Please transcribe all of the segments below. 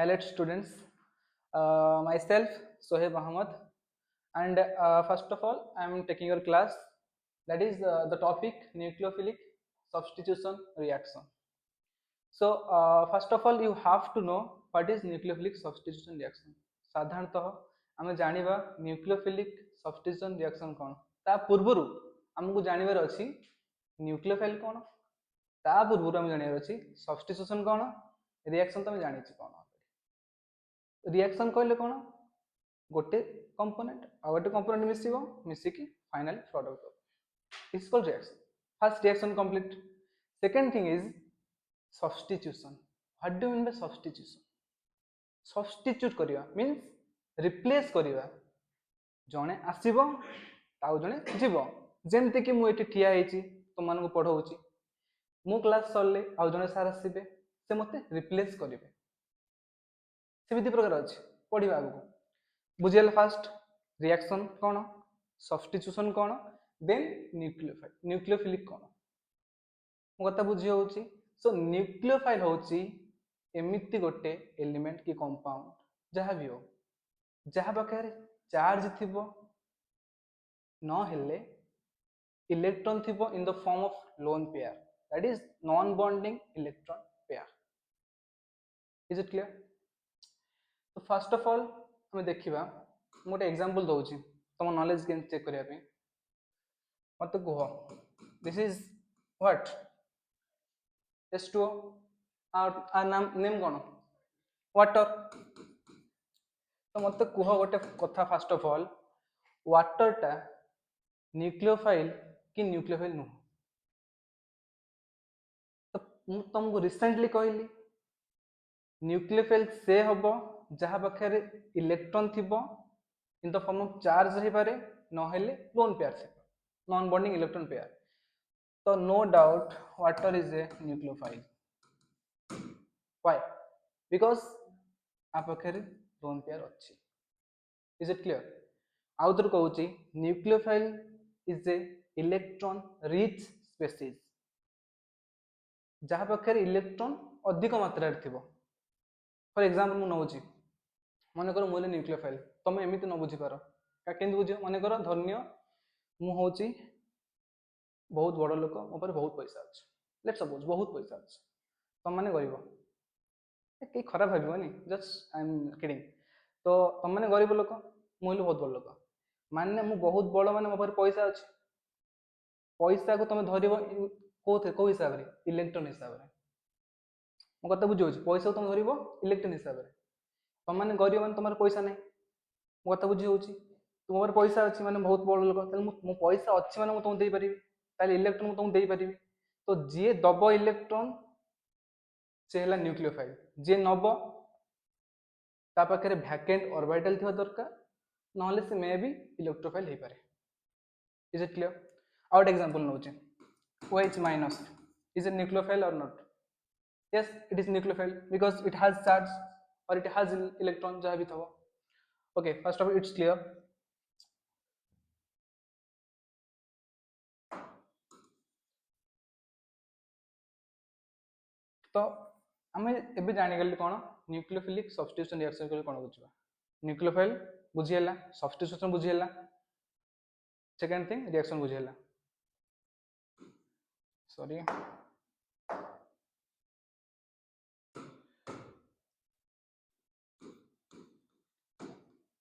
Hello students, myself Sohaib Ahmad, and first of all I am taking your class, that is the topic nucleophilic substitution reaction. So first of all you have to know what is nucleophilic substitution reaction. साधारणतः आम जानिबा nucleophilic substitution reaction कौन ता पूर्वरु हमको जानिबार अछि nucleophile कौन ता पूर्वरु हम जानिबार अछि सब्स्टिट्यूशन कौन रिएक्शन तो हम जानिछि कौन रिएक्शन कहले कौन गोटे कंपोनेंट आ गोटे कंपोनेंट मिसिबो मिसिकी final product is called reaction. First reaction complete. Second thing is substitution. What do you mean by substitution? Substitute करिया means replace करिया. जणे आसीबो ताउ जणे जीवो. जेमते कि मु एठी ठिया हेची तुम मानको पढाउची. मु क्लास सरले आउ जणे सार आसीबे से मते रिप्लेस करिवे. सेमिति प्रकार अछि पढिबा आगु. बुझियल फर्स्ट रिएक्शन कोन सब्स्टिट्यूशन कोन देन न्यूक्लियोफाइल न्यूक्लियोफिलिक कोन मु कथा बुझी होउची. सो न्यूक्लियोफाइल होउची एमिति गोटे एलिमेंट की कंपाउंड जहाँ भी हो जहाँ पाखे चार्ज थिबो न हेले इलेक्ट्रॉन थिबो in the form of lone pair, that is non bonding electron pair. Is it clear? तो फर्स्ट ऑफ ऑल हमें देखिबा मोटे एग्जांपल दोउची तम नॉलेज के चेक करिया पे. मत कहो दिस इज व्हाट H2O और नाम नेम कौन वाटर. तो मत कह गोटे कथा फर्स्ट ऑफ ऑल वाटर टा न्यूक्लियोफाइल कि न्यूक्लियोफाइल नुह. तो तुमको रिसेंटली कहली न्यूक्लियोफाइल से हम जहाँ पाखे इलेक्ट्रॉन थिबो in the form of charge रही पारे न हेले लोन पेयर थिबो नॉन बॉन्डिंग इलेक्ट्रॉन पेयर. तो no doubt water is a nucleophile. Why? Because आ पाखे लोन पेयर अच्छी. इज इट क्लियर? आउ थर कहूँ nucleophile is a electron rich species जहाँ पाखे इलेक्ट्रॉन अधिक मात्रा थी. फॉर एग्जांपल मु नौची मन कर मुझे न्यूक्लियोफाइल तुम एमती न बुझीपार केमती बुझ मन कर धन्य मु हूँ बहुत बड़ लोक मो पर बहुत पैसा अच्छे लेट सपोज बहुत पैसा अच्छे तुम मैंने गरीब कहीं खराब भावनी जस्ट आई एम किडिंग. तो तुम मैंने गरीब लोक मुझे बहुत बड़ लोक माने मु बहुत बड़ माने मो पाखे पैसा अच्छे पैसा को तुम धरब कौ हिसाब से इलेक्ट्रॉन हिसाब से. मो कथा बुझे पैसा को तुम धरब इलेक्ट्रॉन हिसाब से. तुम मैंने गरीब मैंने तुम पैसा नहीं मो कथा बुझी होची तुम पैसा अच्छी मैंने बहुत बड़ लोक मो पैसा अच्छी मैंने तुमको दे पारिबी ताले इलेक्ट्रॉन तुमको दे पारिबी. तो जी दब इलेक्ट्रॉन से है न्यूक्लियोफाइल जी नब ता पाखे वैकेंट ऑर्बिटल थिबा दरकार नहले से मे भी इलेक्ट्रोफाइल हो पारे. Is it clear? आउट एग्जांपल नोचे OH minus is a nucleophile or not. Yes it is nucleophile because it has charge or it has electron जहाँ भी थबो. Okay first of all it's clear. तो आम एबे जानिगली कौन न्यूक्लियोफिलिक सब्स्टिट्यूशन रिएक्शन कौन बुझा न्यूक्लियोफाइल बुझीला सब्स्टिट्यूशन बुझीला सेकेंड थिंग रिएक्शन बुझीला. सॉरी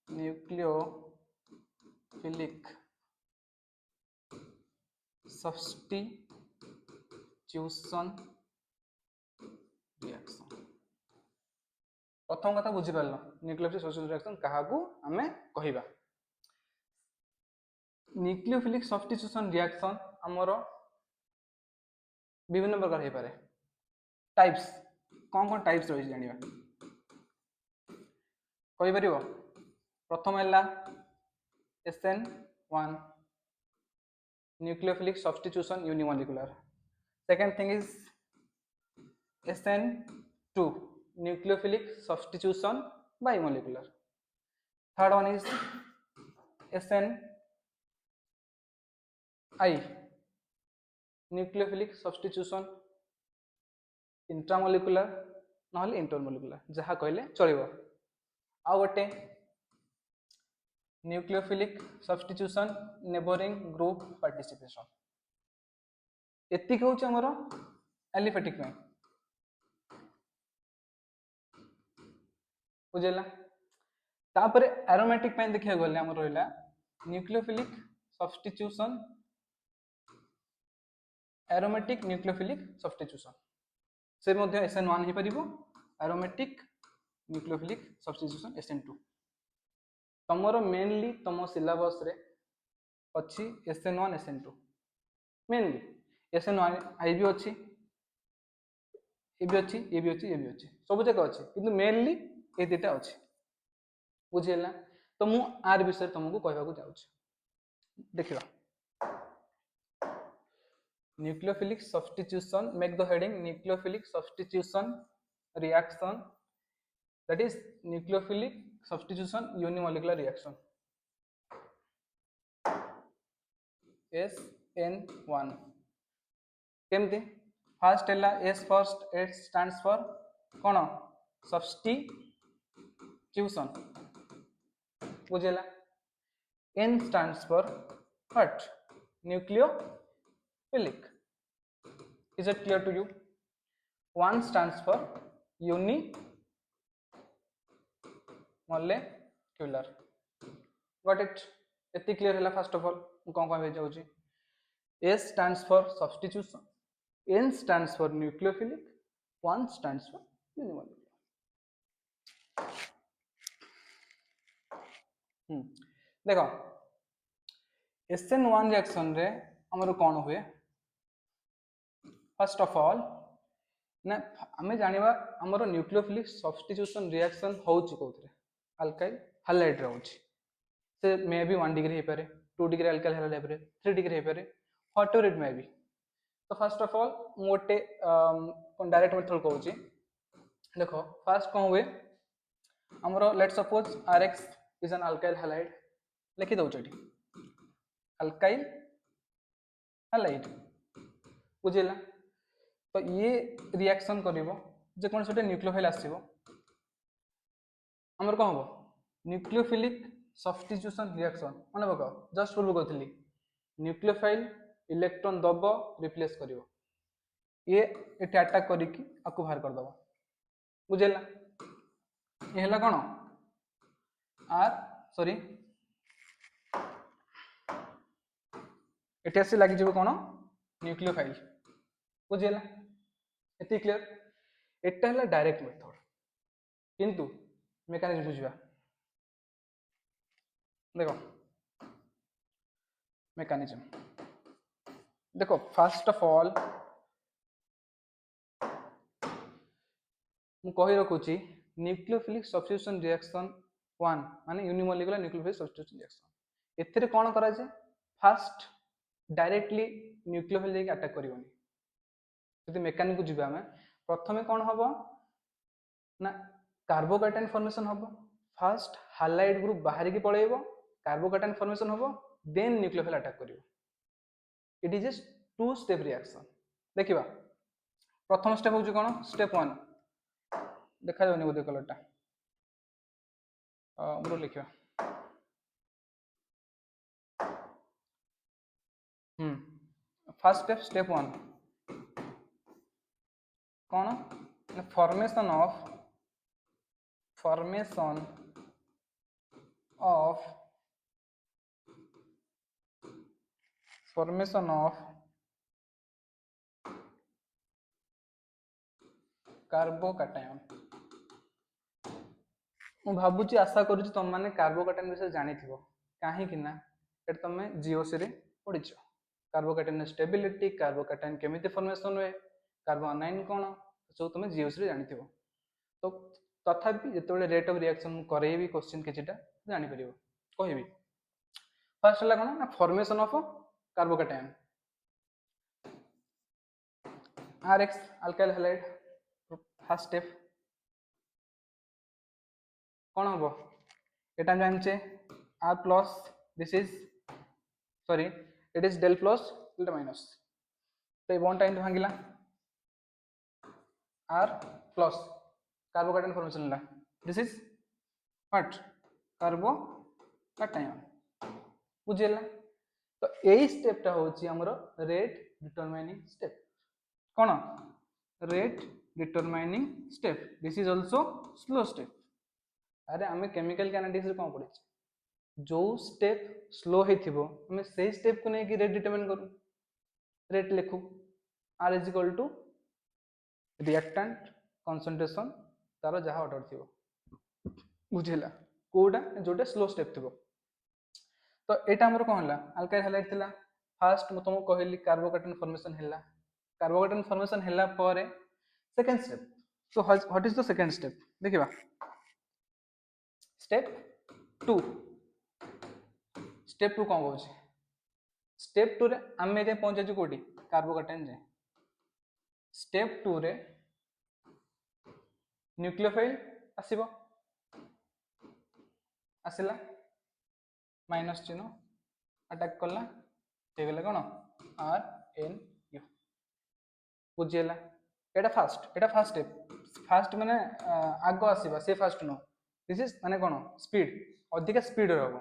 न्यूक्लियोफिलिक सब्स्टिट्यूशन रिएक्शन प्रथम कथा बुझी पारल न्यूक्लियोफिलिक सब्स्टिट्यूशन रिएक्शन काहाकू आमे कहिबा. न्यूक्लियोफिलिक सब्स्टिट्यूशन रिएक्शन हमर विभिन्न प्रकार हो पारे. टाइप्स कौन कौन टाइप्स रही जानिबा कहि परिबो. प्रथम हैला SN1 nucleophilic substitution unimolecular. Second thing is SN2 nucleophilic substitution bimolecular. Third one is SNI nucleophilic substitution intramolecular. नहले इंटरमोलिकुलर जहाँ कहले चलिबो। आ गोटे nucleophilic substitution neighbouring group participation एतिक हूँ आमर एलिफेटिक में बुझेगा। तापर एरोमेटिक में देखिए गले आम रहा nucleophilic substitution aromatic nucleophilic substitution से मध्य SN1 हो पार एरोमेटिक न्यूक्लियोफिलिक सब्स्टिट्यूशन SN2 तमर मेनली तुम सिलेबस रे अच्छी SN1 SN2 मेनली SN1 आई भी अच्छी ये भी अच्छी ये भी अच्छी ये भी अच्छी सब जगह अच्छी किंतु मेनली ये दुटा अच्छी बुझेगा। तो मु आर विषय तुमको कहवाक जाऊँ देखिए nucleophilic substitution make the heading nucleophilic substitution reaction that is nucleophilic substitution unimolecular reaction SN1 केमती फास्ट है S first S stands for कौन substitution बुझेला N stands for what nucleophilic is it clear to you 1 stands for unimolecular got it एति clear है first of all कौन कौन जाऊँ S stands for substitution N stands for nucleophilic 1 stands for unimolecular देखो SN1 reaction रे हमर कौन हुए फर्स्ट ऑफ ऑल ना आम जाना आमर न्यूक्लियोफिलिक सब्स्टिट्यूशन रिएक्शन होउची कोथरे अल्काइल हैलाइड रे होउची से मे बी 1 डिग्री हे पारे 2 डिग्री अल्काइल हैलाइड हे 3 डिग्री हे पारे व्हाटएवर इट मे बी। तो फर्स्ट ऑफ ऑल मोटे डायरेक्ट मेथड कहूँ देखो फर्स्ट कौन हुए आमर let suppose RX is an alkyl halide लिखि दउछ एठी अल्काइल हैलाइड बुझिला। तो ये रिएक्शन करिवो जे कोन सोटे न्यूक्लियोफाइल आसीबो हमर कोन हो न्यूक्लियोफिलिक सब्स्टिट्यूशन रिएक्शन माने बक जस्ट पूर्व कहथली न्यूक्लियोफाइल इलेक्ट्रॉन दब रिप्लेस करिवो ये एटे अटैक करिकी आकु बाहर कर दबो बुझेला। ये हला कोन आर सॉरी एटे आसी लागि जेबो कोन न्यूक्लियोफाइल बुझेला एति क्लियर एटा हला डायरेक्ट मेथड किंतु मेकानिज्म बुझिबा देखो मेकानिज्म देखो फर्स्ट ऑफ ऑल मु कहि रखुची न्यूक्लियोफिलिक सब्स्टिट्यूशन रिएक्शन 1 माने यूनिमोलिकुलर न्यूक्लियोफिलिक सब्स्टिट्यूशन रिएक्शन एथिरे कोन करा जे फर्स्ट डायरेक्टली न्यूक्लियोफाइल जे अटैक करिवनी यदि मेकानिक को जिबा में प्रथमे कोन हबो ना कार्बोकैटायन फॉर्मेशन हबो फर्स्ट हैलाइड ग्रुप बाहर की पळेइबो कार्बोकैटायन फॉर्मेशन हबो देन न्यूक्लियोफाइल अटैक करिवो it is a 2 step reaction देखिबा प्रथम स्टेप होउची कोन स्टेप 1 देखा जाउनी बोधे कलरटा हमरो लिखिबा फर्स्ट स्टेप 1 कौन फॉर्मेशन ऑफ कार्बोकैटायन मु भाबुची आशा करूची तुम माने कार्बोकैटायन विषय जानिथिबो काहे कि ना एट तुम जीओसी रे पढिछो कार्बोकैटायन स्टेबिलिटी कार्बोकैटायन केमिति फॉर्मेशन हुए कार्बोनाइन कोन सब तुम जीओसी रे जानिथिबो। तो तथापि जेतेबेले रेट ऑफ रिएक्शन करेबी क्वेश्चन किछिटा जानि परिबो कहबी फर्स्ट हला कोन ना formation of carbocation RX alkyl halide first step कौन हम एटा जानचे R plus this is sorry it is del plus delta minus तो ये बॉन्ड टाइम भांगिला R प्लस कार्बोकैटायन फॉर्मेशन होला दिस इज व्हाट कार्बोकैटायन बुझेला तो यही स्टेपटा होची हमरो रेट डिटरमाइनिंग स्टेप कोन rate determining step this is also slow step अरे आमे केमिकल काइनेटिक्स रे कोन पढिछ जो स्टेप स्लो हेथिबो हमें सेही स्टेप को नै कि रेट डिटरमाइन करू रेट लिखू r is equal to reactant concentration तार जहाँ ऑर्डर थी बुझेला कोडा जोटे स्लो स्टेप थी तो यहाँ आमर कौन है अल्काइल हाइलाइट थिला फास्ट मु तुमको कहली कार्बोकैटायन फॉर्मेशन हैला कार्बोकैटायन फॉर्मेशन हैला पर second step so what is the second step देखिबा स्टेप 2 स्टेप 2 कौन कहूँ स्टेप 2 रे आमे जे पहुंचे कोडी कार्बोकैटायन जे स्टेप 2 रे न्यूक्लियोफाइल आसीबो आसिला माइनस चिन्ह अटैक कला हे गला कोन are N you बुझियला Etah fast step माने आगो आसीबा से फास्ट नो दिस इज माने कोन स्पीड अधिक स्पीड रहबो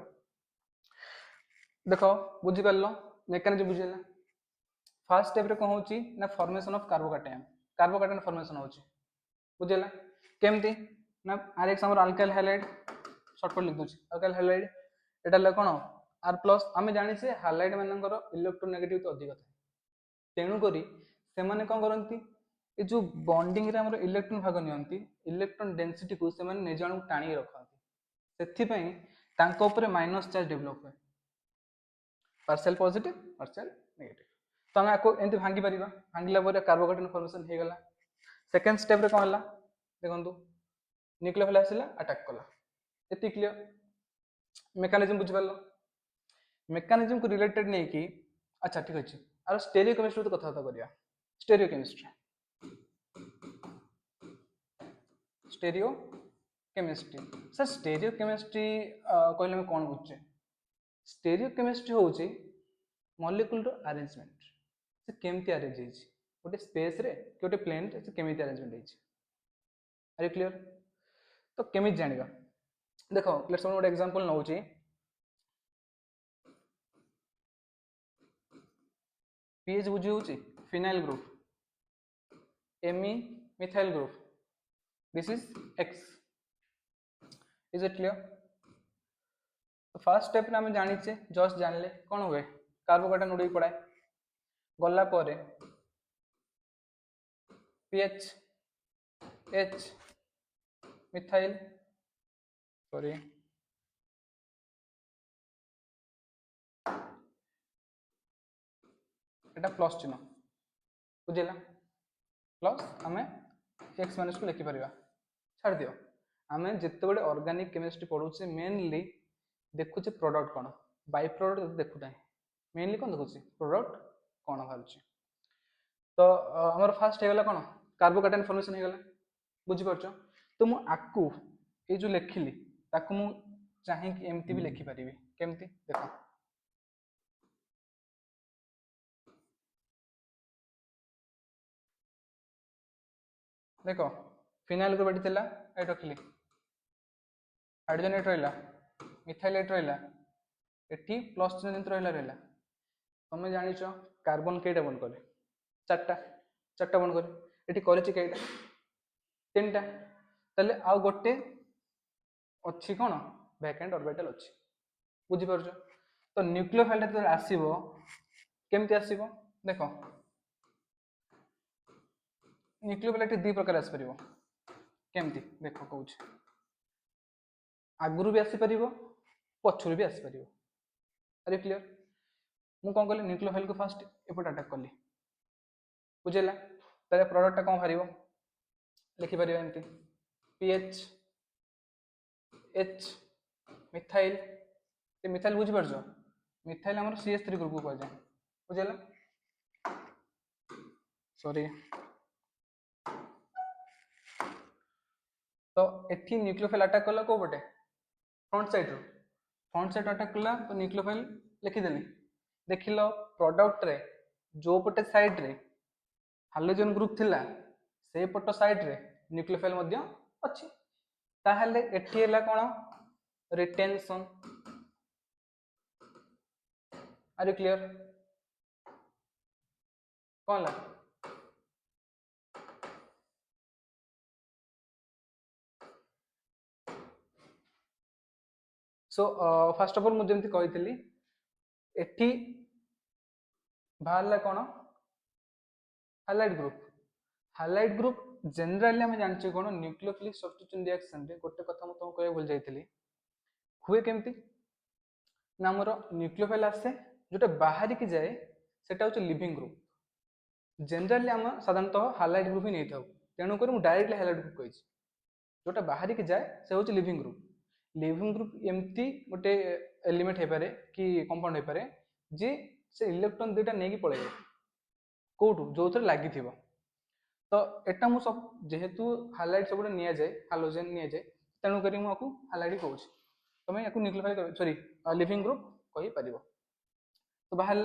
देखो बुझि परलो मेकानिज्म बुझियला फर्स्ट स्टेप रे कोन होची ना फॉर्मेशन ऑफ कार्बोकैटायन फॉर्मेशन होची बुझियला केमती ना आर एग्जांपल अल्काइल हाइलाइट शॉर्टकट लिख दूची अल्काइल हाइलाइट एटा ल कोन आर प्लस आमे जानि से हाइलाइट मानकर इलेक्ट्रोनेगेटिव तो अधिक थाए तेणु करी से माने कोन करंती ए जो बॉन्डिंग रे हमर इलेक्ट्रॉन भाग नियंती इलेक्ट्रॉन डेंसिटी को से माने निजाणु टाणी रखंती सेथि पई तांको ऊपर माइनस चार्ज डेवलप होय पार्शियल पॉजिटिव पार्शियल नेगेटिव तो हम को एंती भांगी परिबा भांगिला पर कार्बोकैटायन फॉर्मेशन हे गला सेकंड स्टेप रे कोन हला देखंतु न्यूक्लियोफाइल आसिला अटैक कला एति क्लियर मेकानिज्म बुझ पालो मेकानिज्म को रिलेटेड नहीं कि अच्छा ठीक अछि आरो स्टेरियो केमिस्ट्री तो कथा करिया stereo chemistry sir stereo chemistry कहले हम कोन बुझे स्टेरियो केमिस्ट्री होची मॉलिक्यूल रो अरेंजमेंट से केमती अरेंज हेछि गोटे स्पेस रे गोटे प्लेन रे से केमती अरेंजमेंट हेछि आर यू क्लियर तो केमिति जानिबा देखो लेट्स वन गोटे एग्जांपल नउची पीएच बुझी होची फिनाइल ग्रुप एमी methyl group this is X is it clear तो फर्स्ट स्टेप में जानी जस्ट जानले कौन हुए कार्बोकैटायन उड़ी पड़ाए गला पर पीएच एच मिथाइल सॉरी एटा प्लस चिन्ह बुझेला प्लस आमे एक्स माइनस को लिखि परिबा छाड़ दियो आमे जत्ते बडे ऑर्गेनिक केमिस्ट्री पढुचे मेनली देखुचे प्रोडक्ट कोन बाय प्रोडक्ट देखु ताई मेनली कोन देखुची प्रोडक्ट कोन भालुची तो हमर फर्स्ट हे गला कोन कार्बोकैटायन फॉर्मेशन हे गला बुझि परछो तो मु आकु ए जो लिखिली ताकु मु चाहे कि एमती भी लिखि परिबे केमती देखो देखो फिनाइल ग्रुप एटी थिला ए रखली हाइड्रोजन एट रहिला मिथाइल एट रहिला एटी प्लस चिन्ह जंत रहिला तमे जानिचो कार्बन केटा बन करे चारटा बन करे एटी करिछि केटा तीनटा तले आ गोटे अछि कोन वैकेंट ऑर्बिटल अछि बुझि परछो तो न्यूक्लियोफाइल तो आसीबो केमती आसीबो देखो न्यूक्लियोफाइल दी प्रकार आसी परिबो केमती देखो कहूछ आगुरु भी आसी परिबो पछुरु भी आसी परिबो अरे क्लियर मु कोन कहली न्यूक्लियोफाइल को फर्स्ट एपट अटैक करली बुझेला तले प्रोडक्ट कोन भरिबो लिखि परिबो एमती पीएच एच मिथाइल ते मिथाइल बुझि परछो मिथाइल हमर CH3 ग्रुप को जाय बुझेला सॉरी तो एठी न्यूक्लियोफाइल अटैक कला को बटे फ्रंट साइड अटैक कला तो न्यूक्लियोफाइल लिखि देली देखिलो प्रोडक्ट रे जो पटे साइड रे हाइड्रोजन ग्रुप थिला से पट साइड रे न्यूक्लियोफाइल मध्य अच्छी ताहले एठी हला कोन रिटेंशन आर यू क्लियर कोन ला सो फर्स्ट ऑफ ऑल मुझे जमती कही एठी बाहरला कोन हाइलाइट ग्रुप जनरली आम जानचे कोन न्यूक्लियोफिलिक सब्स्टिट्यूशन रिएक्शन रे गोटे कथा मु तुमको कहय बोल जाइतली हुए केमती ना मोर न्यूक्लियोफाइल आसे जोटा बाहर की जाए सेटा होचे लिविंग ग्रुप जनरली आम साधारणतः हाइलाइट ग्रुप ही नहीं था तेणुक डायरेक्टली हाइलाइट ग्रुप कही जोटा बाहर की जाए से हूँ लिविंग ग्रुप एमती गोटे एलिमेंट हो पारे कि कंपाउंड हो पारे जे से इलेक्ट्रॉन दुईटा नहीं पड़े कौटू जो थे लगी तो एटा मु सब जेहेतु हाइलाइट सब नि जाए हालोजेन नि जाए तेणुक मुझे हाइलाइट कहूँ तुम या न्यूक्लियोफाइल सॉरी लिविंग ग्रुप कही पार तो बाहर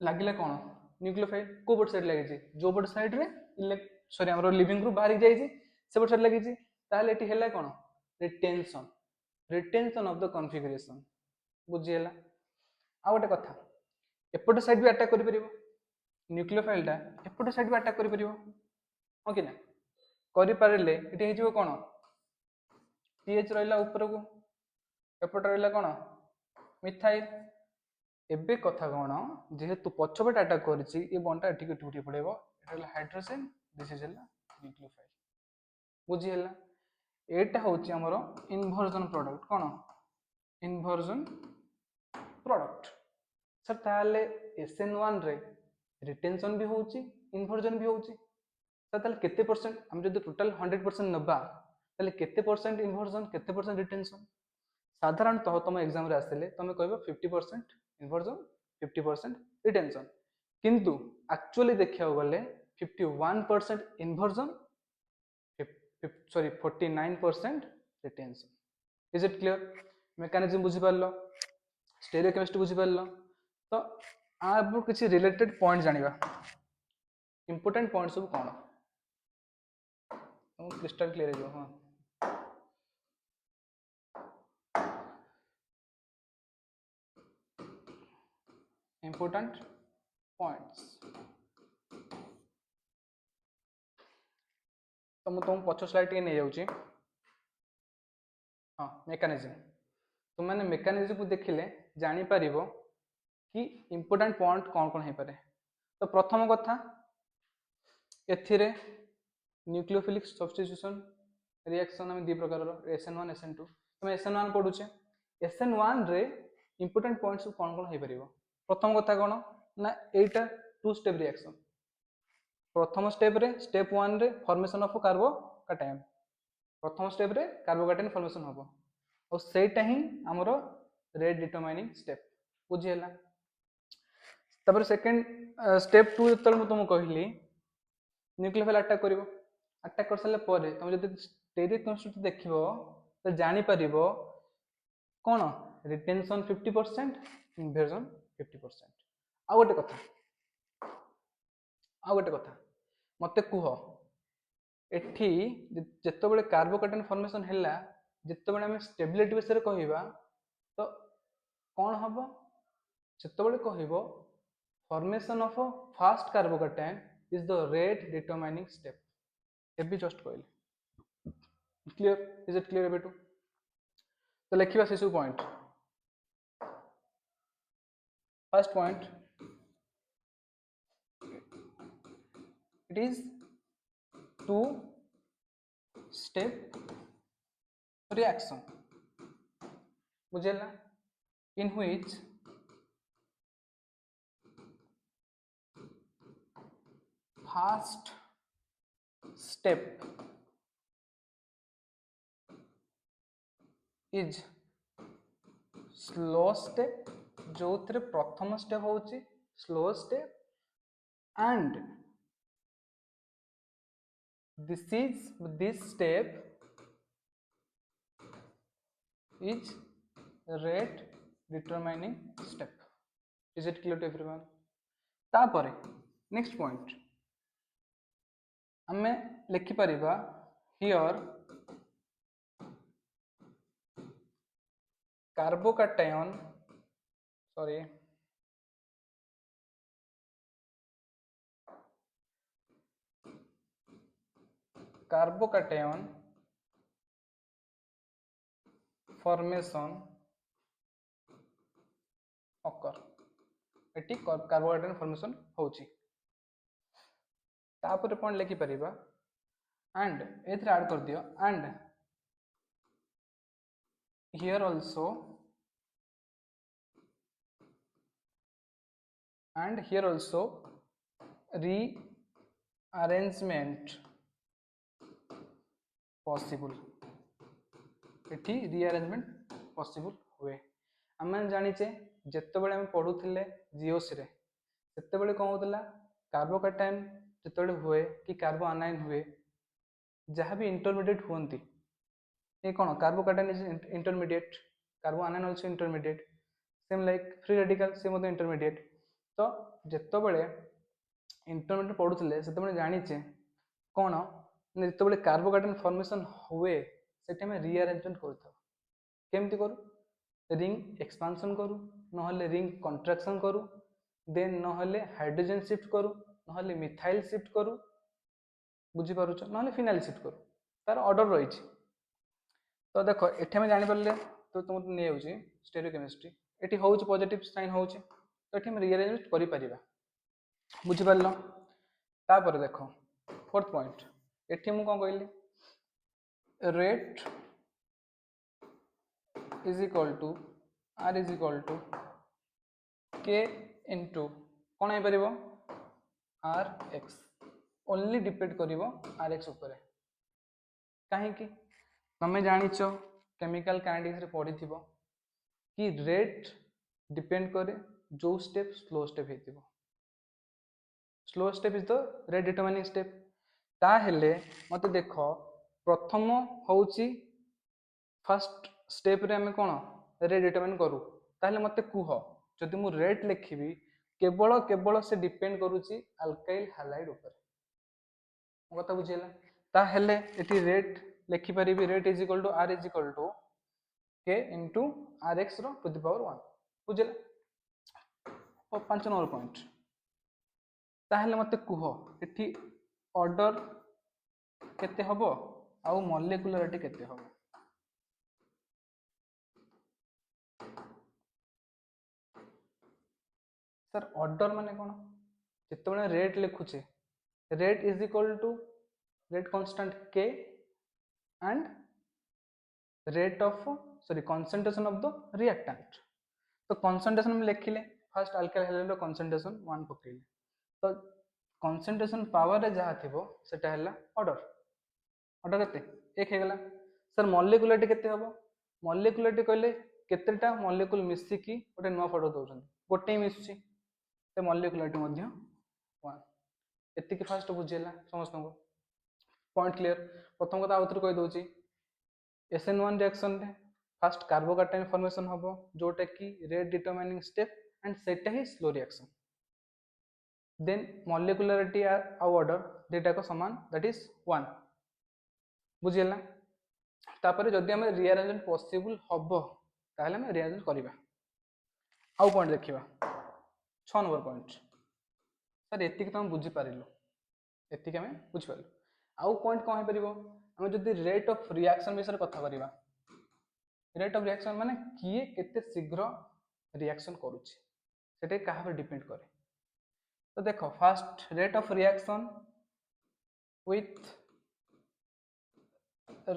लगिला कौन न्यूक्लियोफाइल को पट साइड लगी जो पट साइड रे सॉरी हमरो लिविंग ग्रुप बाहर जाइए से पट साइड लगी ताहले एटी हैला कौन रिटेंशन ऑफ द कॉन्फिगरेशन बुझीला आ गोटे कथा एपट साइड भी अटैक करि परिबो न्यूक्लियोफाइल टा एपट साइड भी अटैक करि परिबो हो कि ना करि पारले एटी हे जिवो कोन पीएच रहला ऊपर को एपट रहला कोन मिथाइल एबे कथा कोन जेहेतु पछपट अटैक करछि ए बॉन्डटा ठीक टूटी पड़ेबो एटा हाइड्रोजन दिस इज हला न्यूक्लियोफाइल बुझीला एटा होची हमर इन्वर्जन प्रोडक्ट कोन इन्वर्जन प्रोडक्ट सर ताले SN1 रे रिटेंशन भी होची इन्वर्जन भी होची सर ताले केते परसेंट हम जदि टोटल 100% नबा ताले केते परसेंट इन्वर्जन केते परसेंट रिटेंशन साधारणतः तुम एग्जाम रे आसले तुम कहबो 50% इन्वर्जन 50% रिटेंशन किंतु एक्चुअली देखियो गले 51% inversion sorry 49% retention is it clear mechanism बुझी पारलो स्टेरियोकेमिस्ट्री बुझी पारलो तो आप किसी रिलेटेड पॉइंट जानिबा इंपोर्टेंट पॉइंट सब कोन तो क्रिस्टल क्लियर हो हां इंपोर्टेंट पॉइंट्स तो मु तुम पछ स्लाइड के नहीं जाउची हाँ मेकानिज्म तुम मैंने मेकानिज्म को देखिले जानी पारिबो कि इंपोर्टेंट पॉइंट कौन कौन है पारे तो प्रथम कथा एथिरे न्यूक्लियोफिलिक सब्स्टिट्यूशन रिएक्शन हम दी प्रकार SN1 SN2 तुम SN1 पढुचे SN1 रे इंपोर्टेंट पॉइंट्स कौन कौन है पारिबो प्रथम कथा कौन ना एटा टू स्टेप रिएक्शन प्रथम स्टेप रे स्टेप 1 रे फॉर्मेशन ऑफ कार्बोकैटायन प्रथम स्टेप रे कार्बोकैटायन फॉर्मेशन होबो और सेटा ही हमरो रेट डिटरमाइनिंग स्टेप बुझी हला तबर सेकंड स्टेप 2 जतल मु तुम कहली न्यूक्लियोफाइल अटैक करिवो अटैक कर साले परे तुम जदि स्टेरियोकेमिस्ट्री देखिबो तो जानि परिबो कोन रिटेंशन 50% इन्वर्जन 50% आ गोटे कथा मते कुह एठी जेतबेले कार्बोकैटायन फॉर्मेशन हैला जेतबेले हम स्टेबिलिटी विषय कहबा तो कौन हबो जेतबेले कहबो formation of fast carbocation is the rate determining step एबी जस्ट कहली क्लियर इज इट क्लियर बेटू तो लिखिबा सेसु point first point it is two step reaction बुझेला in which first step is slow step जो थे प्रथम स्टेप होची slow step and this step is rate determining step is it clear to everyone तापरे नेक्स्ट पॉइंट आमे लिखि परिबा here carbocation, sorry, carbocation formation occur, eighty carbohydrate formation होची। तापर कौन लिखि परिबा एंड एथरे ऐड कर दियो and here also rearrangement possible, एठी रीअरेंजमेंट पॉसिबल हुए। आम जानिचे जितेबाला आम पढ़ुले जीओसी रे सेतेबेले कौन होता कार्बोकैटायन जितेबाला हुए कि कार्बो आनायन हुए जहाँ भी इंटरमीडिएट हुंती ये कौन carbocation is intermediate, carbo anion also intermediate, same like free radical से मते इंटरमीडिएट। तो जितेबाला इंटरमीडिएट पढ़ुले सेतेबाला जानिचे कौन जितेबाला कार्बोकैटायन फॉर्मेशन हुए सेठी में रीअरेंजमेंट करथाउ केमती करू रिंग एक्सपांशन करू नहले रिंग कंट्राक्शन करू देन नहले हाइड्रोजन शिफ्ट करू नहले मिथाइल शिफ्ट करू बुझी पारुछ नहले फिनाइल शिफ्ट करू तार ऑर्डर रही। तो देखो एठी में जानि परले तो तुम नै होउची स्टेरियोकेमिस्ट्री एठी होउची पॉजिटिव साइन होउची तो एठी हम रीअरेंजमेंट करि परिबा बुझी पारलो। तापर देखो फोर्थ पॉइंट एठी मु कोन कहली rate is equal to r is equal to k into कौन है परिबो r x ओनली डिपेंड करिवो r x ऊपर काहे कि तमे जानिचो केमिकल काइनेटिक्स रे पढिथिबो कि रेट डिपेंड करे जो स्टेप स्लो स्टेप हेतिबो slow step is the rate determining step ता हेले मते देखो प्रथम होउची फर्स्ट स्टेप रे हमें कौन रेट डिटरमाइन करू ताहले मते कुह जदि मु रेट लिखिबी केवल केवल से डिपेंड करूची अल्काइल हैलाइड ऊपर कथा बुझेला ताहले एटी रेट लिखि परिबी rate is equal to r is equal to k into rx raise to the power 1 बुझेला। और 5 नंबर पॉइंट ताहले मते कुह एटी ऑर्डर केते हबो आ मॉलिक्युलरिटी केते हबो सर ऑर्डर माने कौन जिते रेट लिखुचे rate is equal to rate constant k and rate of sorry concentration of the reactant. तो कंसंट्रेशन में लिखिले फर्स्ट अल्काइल हैलाइड कंसंट्रेशन 1 पकेले तो कंसंट्रेशन पावर रे जहा थिबो सेटा हैला ऑर्डर ऑर्डर केते एक हेगला। सर मॉलिक्युलरिटी केते हबो मॉलिक्युलरिटी कहले केतेटा मॉलिक्यूल मिसी की गोटे नुआ ऑर्डर दोछन गोटे मिसुची तो मॉलिक्युलरिटी मध्य 1 एतिकी फास्ट बुझेला समस्त को पॉइंट क्लियर। प्रथम कथा आउथर कहि दोची SN1 रिएक्शन रे फर्स्ट कार्बोकैटायन फॉर्मेशन हबो जोटा कि रेट डिटरमाइनिंग स्टेप एंड सेटा ही स्लो रिएक्शन देन मॉलिक्युलरिटी आ ऑर्डर देटा को समान दैट इज 1 बुझेला। तापर जदि हम रीअरेंजमेंट पॉसिबल हबो ताहले हम रीअरेंज करिबा। आउ पॉइंट देखिबा 6 नंबर पॉइंट सर एतिक तो हम बुझी पारिलु एतिक हम बुझी पारिलु आउ पॉइंट कोन हे परिबो हम जदि रेट ऑफ रिएक्शन विषय कथा करिबा रेट ऑफ रिएक्शन माने किए केते शीघ्र रिएक्शन करूची सेटे कहा पर डिपेंड करे। तो देखो first rate of reaction with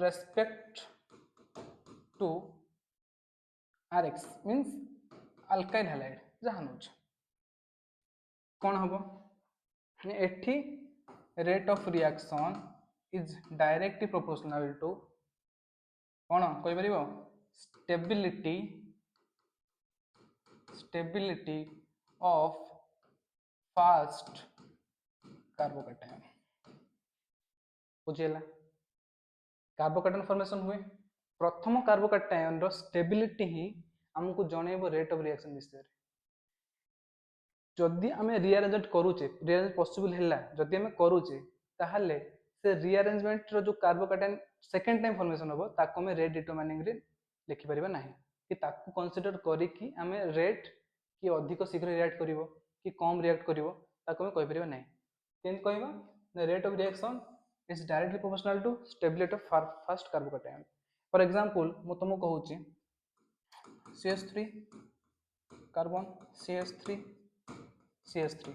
respect to rx means alkyl halide जहां नोच कौन हबो एठी rate of reaction is directly proportional to कौन कोई परिबो स्टेबिलिटी ऑफ फास्ट कार्बोकैटायन बुझेला। कार्बोकैटायन फॉर्मेशन हुए प्रथम कार्बोकैटायन रो स्टेबिलिटी ही हमको जणेबो रेट ऑफ रिएक्शन विषय जदि आमे रीअरेंजमेंट करूचे रीअरेंज पॉसिबल हैला जदि आमे करूचे ताहले से रीअरेंजमेंट रो जो कार्बोकैटायन सेकंड टाइम फॉर्मेशन होबो ताको हमें रेट डिटरमाइनिंग रे लिखि परिबा नाही कि ताको कंसीडर करी कि हमें रेट कि अधिक शीघ्र रिएक्ट करिवो कि कम रिएक्ट करिवो ताको हमें कहि परिबा नाही केन कहबा the rate of reaction is directly proportional to stability of first carbocation for example मु तुमको कहूची CH3 carbon CH3 CH3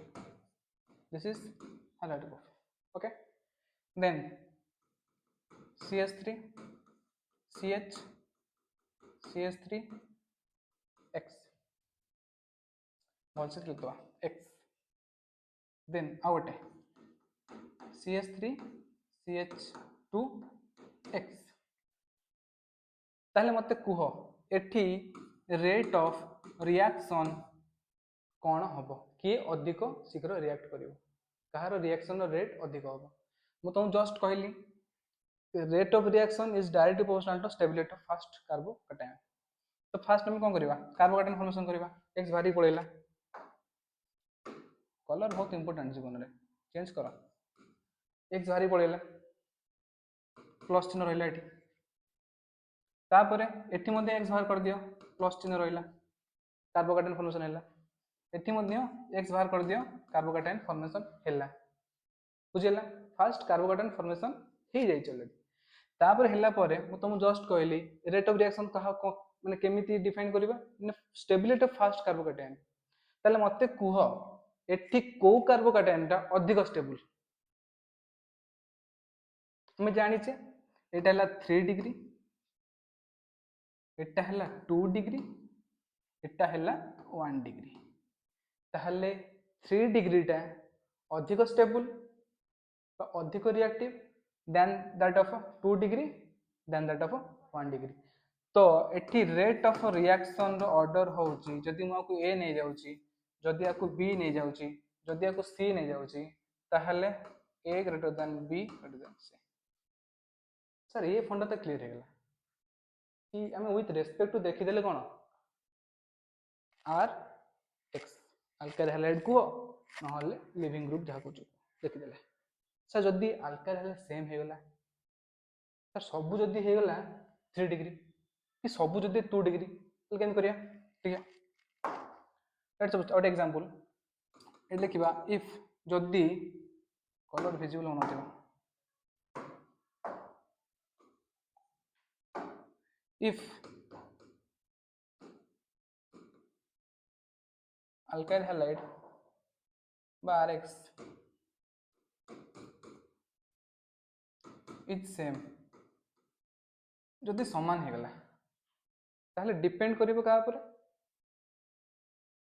this is halide group okay then CH3 CH CH3 X also लिखवा X then out CH3 CH2 X ताहले मते कुह एठी rate of reaction कौन हम किए अधिक शीघ्र रिएक्ट करिवो कहार रिएक्शन रेट अधिक हम मु तुम जस्ट कहली rate of reaction is directly proportional to stability of first carbocation तो फास्ट हम कौन करवा कार्बोकैटायन फॉर्मेशन करवा एक्स भारी पड़ेला कलर बहुत इंपोर्टेंट जीवन में चेंज कर एक्स भारी पड़ेला प्लस चिन्ह रहा ये तापर एटी एक्स बाहर कर दियो प्लस चिन्ह रहा कार्बोकैटायन फॉर्मेशन है एटी एक्स बाहर कर दियो कार्बोकैटायन फॉर्मेशन है बुझेला फास्ट कार्बोकैटायन फॉर्मेशन हो जाई ऑलरेडी तापर हैला परे मु तुम जस्ट कहली रेट ऑफ रिएक्शन कहा माने केमिति डिफाइन करबा स्टेबिलिटी ऑफ फास्ट कार्बोकैटायन ताले मते कुह एठी को कार्बोकैटायनटा अधिक स्टेबल हम जानिचे एटा हला 3 डिग्री एटा हला 2 डिग्री एटा हला 1 डिग्री ताहले 3 डिग्री टा अधिक स्टेबल अधिक reactive than that of 2 degree than that of 1 degree तो एठी रेट ऑफ रिएक्शन रो ऑर्डर होउची जदी म को ए नै जाउची जदी आकु बी नै जाउची जदी आकु सी नै जाउची ताहले A greater than B greater than C sir ये फंडा तो क्लियर है कि हमें विथ रेस्पेक्ट टू देखि देले कोन आर एक्स अल्काइल हैलाइड को नहले लिविंग ग्रुप जहा को देखि देले सर जदी अल्काइल हैलाइड सेम हे गला सर सब जदी हे गला 3 डिग्री कि सब जदी 2 डिग्री तो केन करिया ठीक है लेट्स सपोज आउट एग्जांपल एट लिखिबा इफ जदी कलर विजिबल होना चाहिए if alkyl halide by Rx is same जदि समान हो गला ताहले डिपेंड करिवो का पर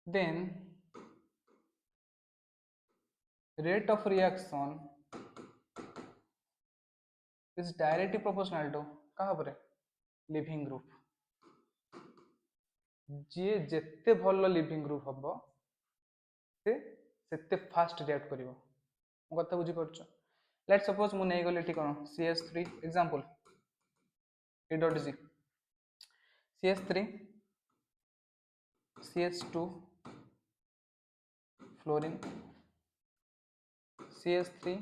then rate of reaction is directly proportional to कहा पर लिविंग ग्रुप जे जेते भल लिविंग ग्रुप हम से सेते फास्ट रिएक्ट करिवो मो कथा बुझी परछ लेट्स सपोज मु नै गले ठीक कोन CH3 example A dot G CH3 CH2 fluorine CH3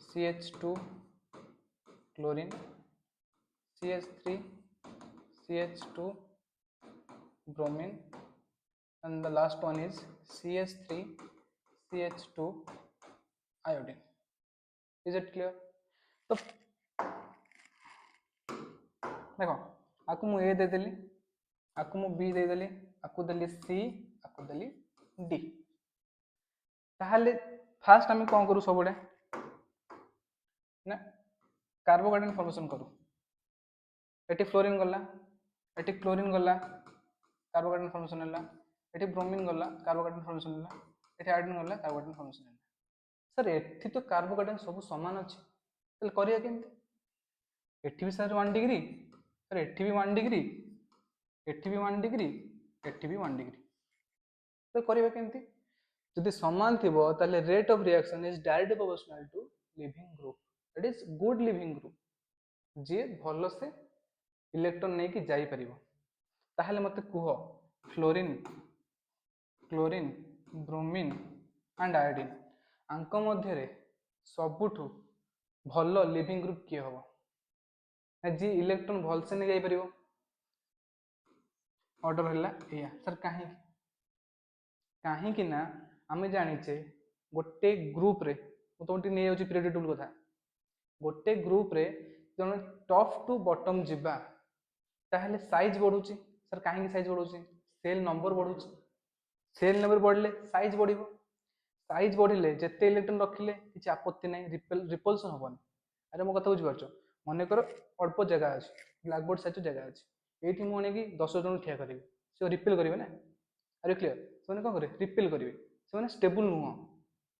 CH2 chlorine CH3 CH2 bromine and the last one is CH3 CH2 iodine is it clear तो देखो आकु मु ए दे देली आकु मु बी दे देली आकु देली सी आकु देली डी ताहले फास्ट हम कोन करू सबडे ना कार्बोकैटायन फॉर्मेशन करू एटी फ्लोरीन गला एटी क्लोरीन गला कार्बोकैटायन फॉर्मेशन हला एटी ब्रोमीन गला कार्बोकैटायन फॉर्मेशन हला एटी आयोडीन गला कार्बोकैटायन फॉर्मेशन हला सर एठी तो कार्बोकैटायन सब समान अछि तले करिया केमते एठी भी सर 1 डिग्री सर एठी भी 1 डिग्री एठी भी 1 डिग्री एठी भी 1 डिग्री तो करिया केमते जदि समान थिबो तले rate of reaction is directly proportional to leaving group that is good leaving group जे भलो से इलेक्ट्रॉन नहीं कि जाई परिबो ताहले मते कुह fluorine chlorine bromine and iodine आंक मध्य रे सबुठु भल लिविंग ग्रुप किए हम ना जी इलेक्ट्रॉन भल से नहीं जापर ऑर्डर है या सर कहीं कहीं ना आम जाचे गोटे ग्रुप रे तुमटी नहीं जाऊँ पीरियड टेबल कथा गोटे ग्रुप रे जब टॉप टू बॉटम जीवा ताहले साइज बढ़ुची सर कहीं साइज बढ़ुची सेल नंबर बढ़ुची सेल नंबर बढ़ले साइज बढ़ साइज बढ़ले जिते इलेक्ट्रॉन रखिले किसी आपत्ति ना रिपल्सन हेनी अरे मो कथा बुझीपार मनकर अल्प जगह अच्छे ब्लाकबोर्ड साइज जगह अच्छे ये मुझे कि 10 जन ठिया करेंगे से रिपेल करेंगे ना अरे क्लीयर से कौन करेंगे रिपेल करेंगे से स्टेबल नुह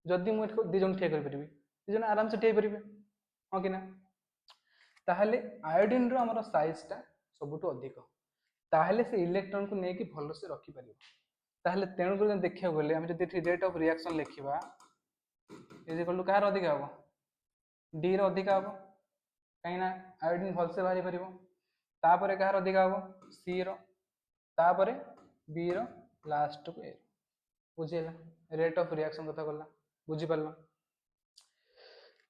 जदि मुझे 2 जन ठिया कर जन आराम से ठिया करेंगे हाँ कि ना ताहले आयोडीन रो हमर साइज टा सबुठ अधिक ताहले से इलेक्ट्रॉन को लेकिन भल से रखी पार ताहले तेणु कर देखा गले आम जब रेट ऑफ रिएक्शन लिखा इज इक्वल टू कहार अधिक हम डी रो अधिक हम कहीं आयोडीन भल से बाहरी पार तापर कहार अधिक हम सी रो तापर बी रो लास्ट को ए बुझीला रेट ऑफ रिएक्शन कथा गला बुझीपार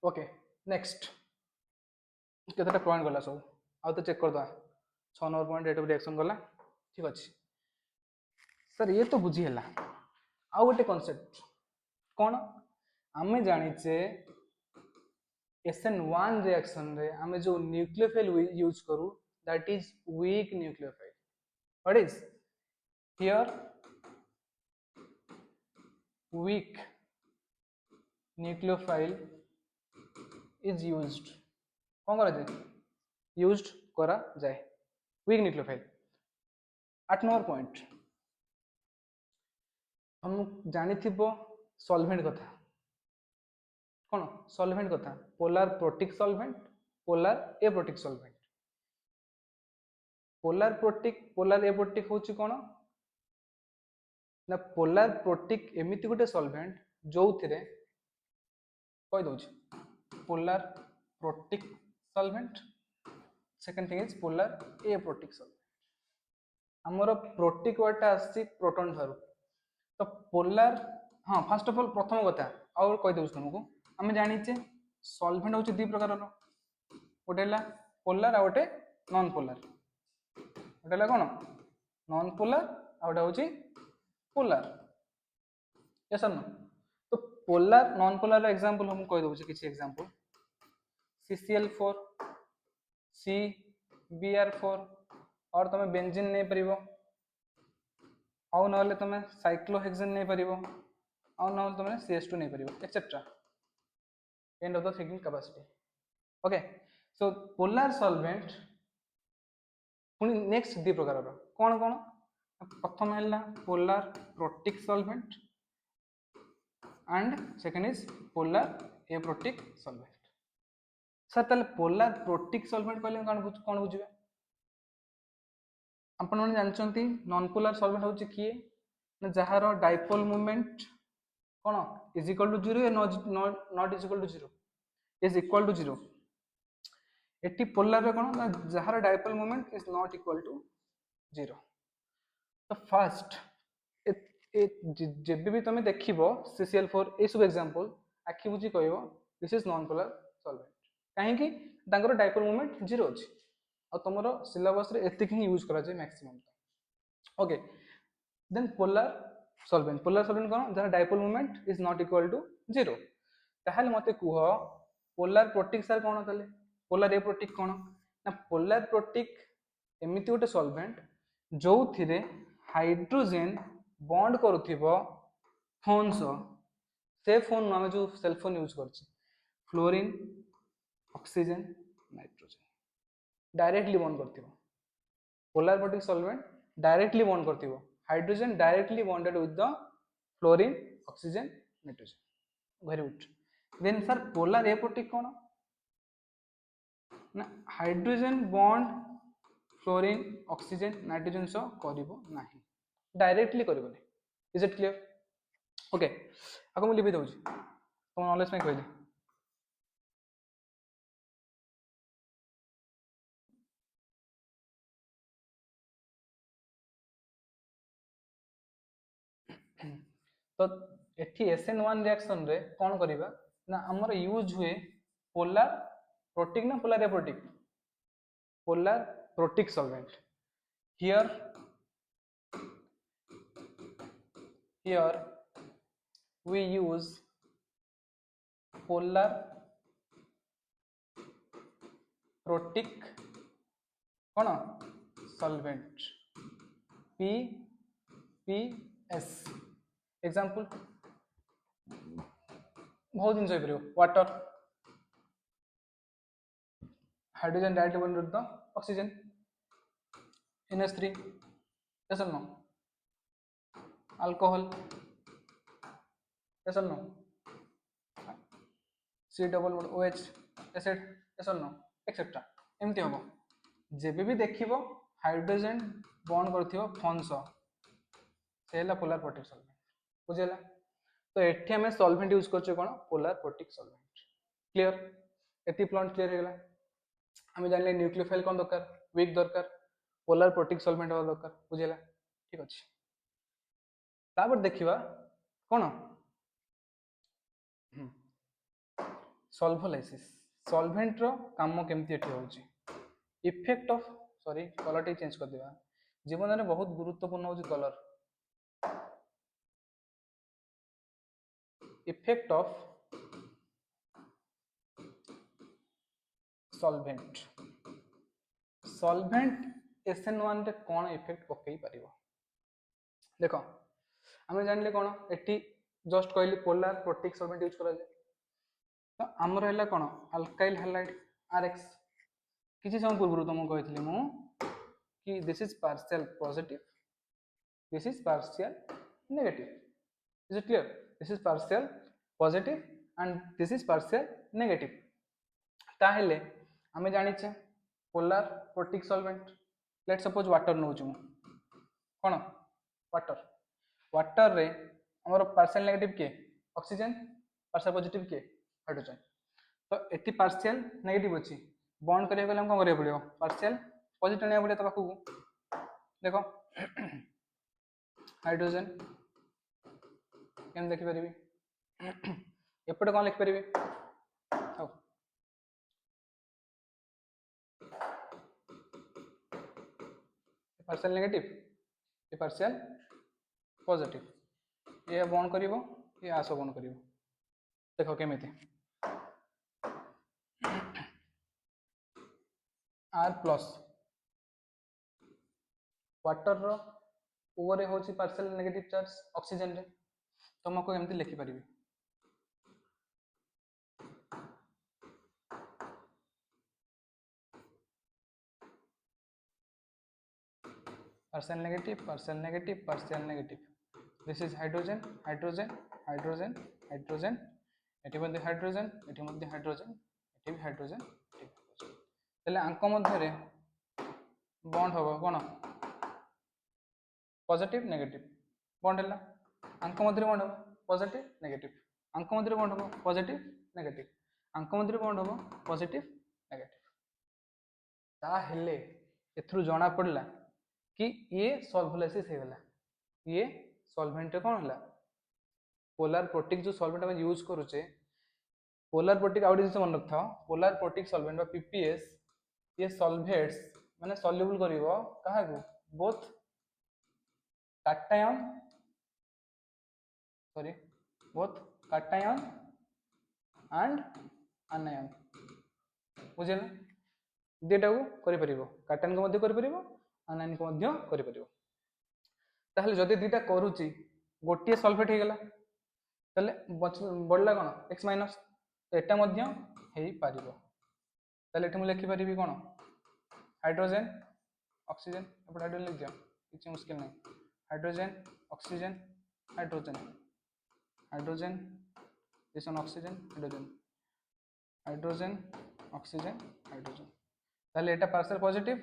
ओके नेक्स्ट केतटा पॉइंट गला सब आउ तो चेक करदे 6 number point rate of reaction गला ठीक अच्छे सर ये तो बुझीला आउ गोटे कॉन्सेप्ट कौन आम जाचे SN1 रिएक्शन रे आम जो न्यूक्लियोफाइल यूज करू that is weak nucleophile what is here weak nucleophile is used कौन करा जाए यूज्ड करा जाए वीक न्यूक्लियोफाइल 8 नंबर पॉइंट हम जानी सॉल्वेंट कथा कौन सॉल्वेंट कथा polar protic solvent polar aprotic solvent polar aprotic होची कौन ना पोलार प्रोटिक एमिति गोटे सॉल्वेंट जो थिरे कहि दउची polar protic solvent second thing is polar aprotic solvent हमर प्रोटिक वर्डटा आसी प्रोटॉन थारु तो पोलार हाँ फर्स्ट ऑफ ऑल प्रथम कथा और कहि दउछ तुमको आम जाचे सॉल्वेंट हूँ 2 प्रकार गोटे पोलार आ गोटे नॉन पोलार गोटे कौन नॉन पोलार आ गोटे हूँ पोलार यस न तो पोलार नॉन पोलार एग्जांपल हम कहि दउछ किछि एग्जांपल CCl4 CBr4 और तुम बेंजीन नहीं परिबो आउ नले तुम साइक्लोहेक्सेन नहीं परिबो आउ नले तुम CS2 नहीं परिबो etcetera end of the thinking capacity okay so polar solvent पुनी नेक्स्ट 2 प्रकार कौन कौन प्रथम है polar protic solvent and second is polar aprotic solvent sir ताले पोलार प्रोटिक सॉल्वेंट कहले कौन बुझिबे आपण माने जानचंती नॉन पोलार सॉल्वेंट होची किए ना जहार डाइपोल मूवमेंट कौन is equal to 0 not is equal to 0 is equal to 0 एटी पोलार रे कौन ना जहार dipole movement is not equal to 0 तो फर्स्ट जब भी तुम देखो CCl4 ये सब एग्जांपल आखि बुझी कहबो this is non polar solvent कहीं डाइपोल मूवमेंट 0 अच्छी और तुम सिलेबस रे एतिक ही यूज करा जाए maximum okay then polar solvent कौन जहां dipole movement is not equal to 0 ताहले मते कुह पोलार प्रोटिक सर कौन ताले पोलार एप्रोटिक कौन ना पोलार प्रोटिक एमिति गोटे सॉल्वेंट जो थिरे हाइड्रोजन बॉन्ड करुथिबो फोन से फोन आम जो सेल फोन यूज करछि fluorine oxygen nitrogen directly bond करथिबो polar protic solvent directly bond करथिबो hydrogen directly bonded with the fluorine oxygen nitrogen very good then sir polar aprotic कौन ना hydrogen bond fluorine oxygen nitrogen सह करिवो नाही directly करिवो is it clear okay आको मैं लिखि दउछि तुम नॉलेज में कहली तो एठी SN1 रिएक्शन रे कौन करिबा ना हमर यूज हुए पोलर प्रोटिक ना polar aprotic? Polar protic solvent. Here we use polar protic कौन सॉल्वेंट PPS. एग्जांपल बहुत जिन water hydrogen directly bond with the oxygen NH3 yes or no? Alcohol yes or no? C double OH acid yes or no? Etcetera एमती हम जेबे भी देखिबो hydrogen bond करथिबो फंस से होला पोलर प्रोटिक सॉल्वेंट बुझेला. तो एठी हमें सॉल्वेंट यूज करछो कोन पोलर प्रोटिक सॉल्वेंट. क्लियर एती प्लांट क्लियर हेला. हमें जानले न्यूक्लियोफाइल कोन दरकार वीक दरकार पोलर प्रोटिक सॉल्वेंट हो दरकार बुझेला. ठीक अछि तापर देखिबा कोन सॉल्वोलाइसिस सॉल्वेंट रो काम केमती एठी होउची. Effect of sorry colour T change कर दिबा. जीवन में बहुत गुरुत्वपूर्ण होउची colour. Effect of solvent SN1 रे कोन इफेक्ट पकई परिबो. देखो हमें जानले कोन एठी जस्ट कहली पोलर प्रोटिक सॉल्वेंट यूज करा जाय. तो हमर हैला कोन अल्काइल हैलाइड RX किसी समय पूर्व तुम कहली मु कि this is partial positive this is partial negative. Is it clear? This is partial positive and this is partial negative. ताहेले हमें जानिछे polar protic solvent let suppose water नौ छु कोन वाटर रे हमर पार्शियल नेगेटिव के ऑक्सीजन पार्शियल पॉजिटिव के हाइड्रोजन. तो एटी पार्शियल नेगेटिव अछि बॉन्ड करिया गले हम कोन करिया पड़ियो पार्शियल पॉजिटिव ने पड़िया त पाखु देखो हाइड्रोजन केम देखि परिबी एपटे कोन लिख परिबी हो पार्शियल नेगेटिव ये पार्शियल पॉजिटिव ये बॉन्ड करिवो ये आसो बॉन्ड करिवो. देखो केमिति R प्लस वाटर रो ओवरे होची पार्शियल नेगेटिव चार्ज ऑक्सीजन रे तुमको एमती लिखि परिबी partial negative this is hydrogen एठी मध्ये हाइड्रोजन एठी मध्ये हाइड्रोजन एठी भी हाइड्रोजन. ठीक तले अंक मध्ये रे बॉन्ड होबो कोन पॉजिटिव नेगेटिव बॉन्ड हला अंक मध्ये बॉन्ड होबो पॉजिटिव नेगेटिव अंक मध्ये बॉन्ड होबो पॉजिटिव नेगेटिव अंक मध्ये बॉन्ड होबो पॉजिटिव नेगेटिव. ता हेले एथरु जणा पड़ला कि ये सॉल्वोलाइसिस हे गला. ये सॉल्वेंट कोन हला पोलर प्रोटिक जो सॉल्वेंट हम यूज करूचे पोलर प्रोटिक आउट जिस मन रखता पोलर प्रोटिक सॉल्वेंट बा PPS ये सॉल्वेट्स माने सॉल्युबल करिवो कहा को बोथ कैटायन एंड आनायन बुझे ना देटा को करि परिवो कैटायन को मध्य करि परिवो आनायन को मध्य करि परिवो. ताहले जदि दीटा करूची गोटिए सॉल्वेट हे गला ताहले बढ़ला कोन x माइनस तो एटा मध्य हेई पारिबो. ताहले एठी मु लिखि परिबी कोन हाइड्रोजन ऑक्सीजन एपट हाइड्रोजन लिख दियो किछ मुश्किल नहीं hydrogen oxygen hydrogen this one oxygen hydrogen oxygen hydrogen. ताहले एटा पार्शियल पॉजिटिव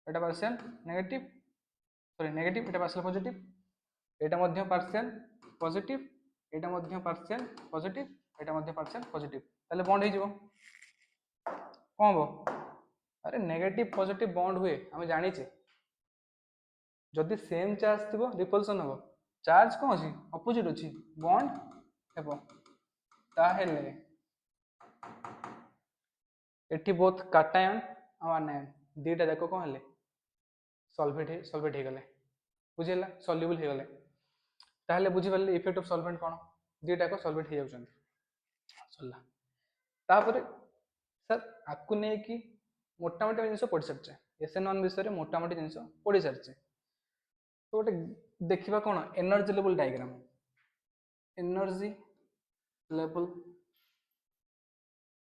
एटा पार्शियल नेगेटिव सॉरी नेगेटिव एटा पार्शियल पॉजिटिव एटा मध्य पार्शियल पॉजिटिव एटा मध्य पार्शियल पॉजिटिव एटा मध्य पार्शियल पॉजिटिव. ताहले बॉन्ड हे जिवो कोन हो अरे नेगेटिव पॉजिटिव बॉन्ड हुए हमें जानी छे जदि सेम चार्ज थिबो रिपल्सन हो चार्ज कोन अछि अपोजिट अछि बॉन्ड हेबो. ताहेले एठी बोथ काटायन और आनायन दीटा जाक कौन हेले सॉल्वेट हो गले बुझेला सॉल्युबल हो गले ताहले बुझी पाले इफेक्ट ऑफ सॉल्वेंट कौन दीटा को सॉल्वेट हो जाउछन सरला तापर सर आकु नै कि मोटामोटी जिनस पढ़ी सारचे SN1 विषय में मोटामोटी जिनस पढ़ी सारचे तो गोटे देखा कौन energy level diagram energy level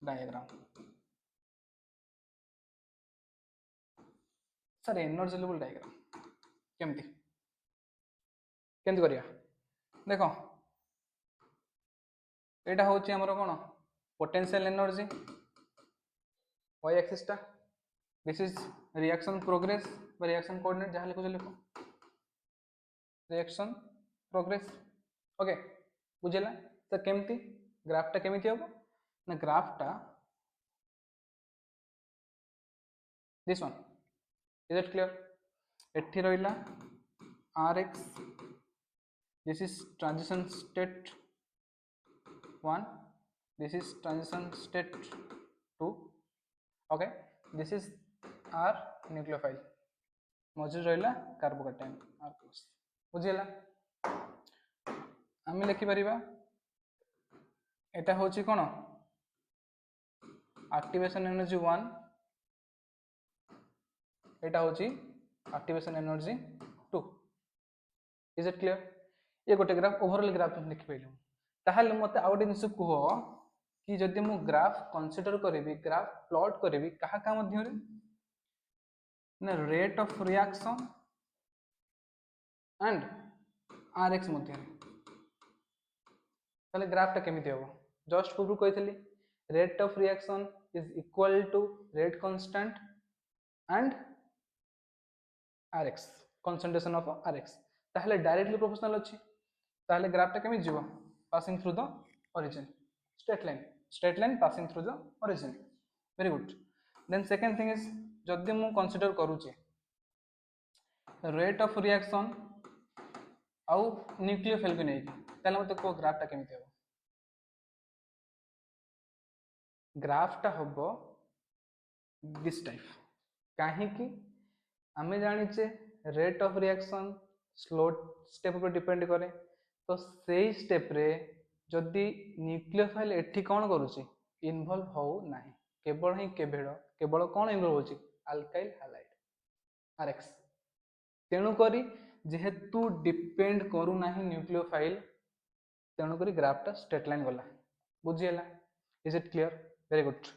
diagram sir energy level diagram केमती केमती करिया देखो एटा होची हमर कोन पोटेंशियल एनर्जी y एक्सिस टा दिस इज रिएक्शन प्रोग्रेस बा रिएक्शन कोऑर्डिनेट जहां लिखो लिखो रिएक्शन प्रोग्रेस ओके बुझेला तो केमती ग्राफ टा केमती होबो ना ग्राफ टा this one is it clear एठी रहिला rx this is transition state 1 this is transition state 2 okay this is r nucleophile मझे रहिला कार्बोकैटायन r प्लस बुझिला आमे लिखि परिबा एटा होची कोन एक्टिवेशन एनर्जी 1 एटा होची activation energy 2 is it clear ये गोटे ग्राफ ओवरऑल ग्राफ लिखि पैलु ताहले मते आ गोटे जिंस कुहो कि जदि मु ग्राफ कंसीडर करबी ग्राफ प्लॉट करबी कहा का मध्य रे ना rate of reaction and rx मध्य रे ताले ग्राफ ता केमिति होबो जस्ट पूर्व कहितली rate of reaction is equal to rate constant and rx concentration of rx ताहले डायरेक्टली प्रोपोर्शनल अछि ताहले ग्राफ ता केमि जीवो passing through the origin straight line passing through the origin very good then second thing is जदि मु consider करूचे rate of reaction आउ न्यूक्लियोफिल को नै ताहले मते को ग्राफ ता केमि हेबो ग्राफ टा हबो दिस टाइप काहे कि आमे जानिचे rate of reaction slow step पर डिपेंड करे तो सेही स्टेप रे जदि न्यूक्लियोफाइल एठी कोन करूची इन्वॉल्व हो नाही केवल ही केवल कोन इन्वॉल्व होची अल्काइल हैलाइड आरएक्स तेनु करी जेहेतु डिपेंड करू नाही न्यूक्लियोफाइल तेनु करी ग्राफ टा स्ट्रेट लाइन गला बुझियला is it clear very good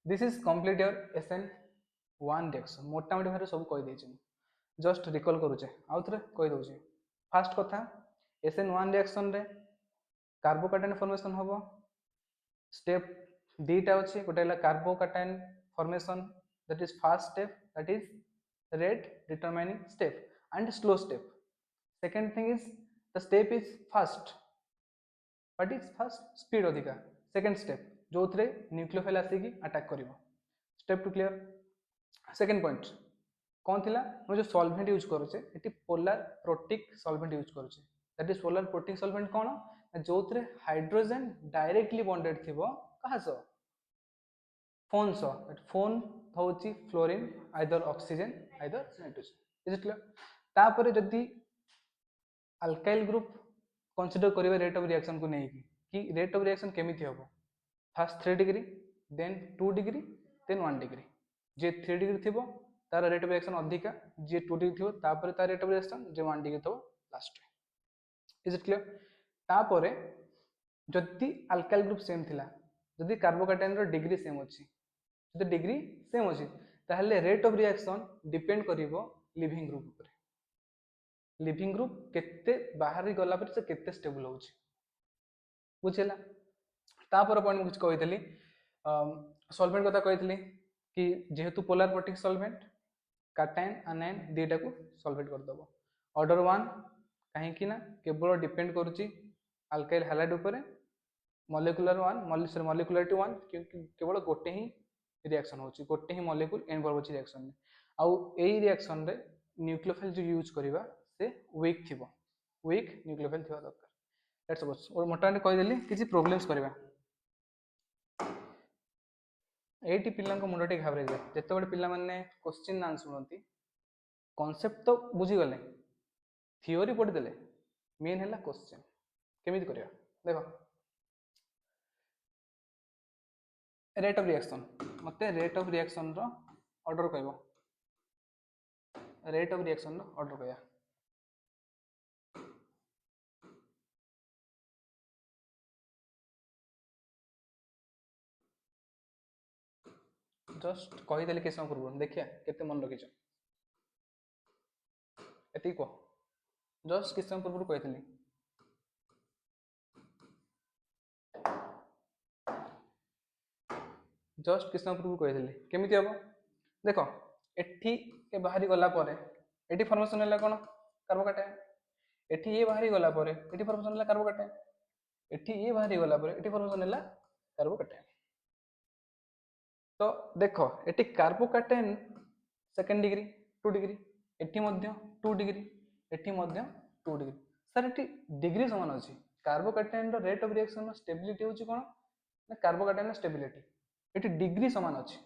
this is complete your SN1 reaction मोटामोटी भारे सब कहि देछि जस्ट रिकॉल करूचे आउ थरे कहि दोछि फर्स्ट कथा SN1 रिएक्शन रे कार्बोकैटायन फॉर्मेशन होबो स्टेप दीटा अछि गोटेला carbocation formation that is first step that is rate determining step and slow step second thing is the step is fast but is fast speed अधिका second step जो थरे nucleophile आसी की attack करिवो step two clear second point कौन थिला हम जो सॉल्वेंट यूज करूचे एटी पोलर प्रोटिक सॉल्वेंट यूज करूचे that is polar protic solvent कौन जो थरे हाइड्रोजन डायरेक्टली बॉन्डेड थिबो कहा so FON so that FON होची fluorine either oxygen either nitrogen is it clear तापर जदी अल्काइल ग्रुप कंसीडर करिवे रेट ऑफ रिएक्शन को नहीं कि रेट ऑफ रिएक्शन केमिति होबो first 3 degree then 2 degree then 1 degree जे 3 डिग्री थिबो तार रेट ऑफ रिएक्शन अधिका जे 2 डिग्री थिबो तापर तार रेट ऑफ रिएक्शन जे 1 डिग्री थिबो लास्ट इज इट क्लियर तापर जदी अल्काइल ग्रुप सेम थिला जदी कार्बोकैटायन रो डिग्री सेम अछि जदी डिग्री सेम अछि ताहले रेट ऑफ रिएक्शन डिपेंड करिवो लिविंग ग्रुप ऊपर लिविंग ग्रुप केते बाहर गला पर से केते स्टेबल होछि बुझेला तापर पॉइंट कुछ कहितली सॉल्वेंट कथा कहितली कि जेहेतु पोलर प्रोटिक सॉल्वेंट कैटायन आनायन दीटा को सॉल्वेट कर दबो ऑर्डर 1 काहे कि ना केवल डिपेंड करूची अल्काइल हैलाइड ऊपर मॉलिक्यूलर 1 मॉलिक्यूलरिटी 1 क्योंकि केवल गोटे ही रिएक्शन होची गोटे ही मॉलिक्यूल इन्वॉल्व होची रिएक्शन में आउ एई रिएक्शन रे न्यूक्लियोफाइल जो यूज करिवा से वीक थिबो वीक न्यूक्लियोफाइल थिबा दरकार लेट्स सपोज और मोटामोटी कहि देली किछि प्रॉब्लम्स करिवा एटी पिला मुंडटी घाबरे जाए जिते पिला क्वेश्चन ना शुणती कॉन्सेप्ट तो बुझीगले थियोरी पढ़ीदे मेन है क्वेश्चन केमी करवा देख रेट ऑफ रिएक्शन मत रेट ऑफ रिएक्शन रो ऑर्डर कह रेट ऑफ रिएक्शन रो ऑर्डर कह जस्ट कहीदेली कि समय पूर्व देखिए केते मन रखीच एति कह जस्ट किस समय पूर्व कही जस्ट किस समय पूर्व कही केमी हम देख एठी ए बाहरी गला परे एठी फॉर्मेशन है कौन कार्बोकैटायन एठी ये बाहरी गला परे एठी फॉर्मेशन है कार्बोकैटायन एठी ये बाहरी गला परे एठी फॉर्मेशन है कार्बोकैटायन तो देख एठी कार्बोकैटायन सेकंड डिग्री 2 डिग्री एठी मध्य 2 डिग्री एठी मध्य 2 डिग्री सर एठी डिग्री समान अछि कार्बोकैटायन रो रेट ऑफ रिएक्शन स्टेबिलिटी होची कोन ना कार्बोकैटायन स्टेबिलिटी एठी डिग्री समान अछि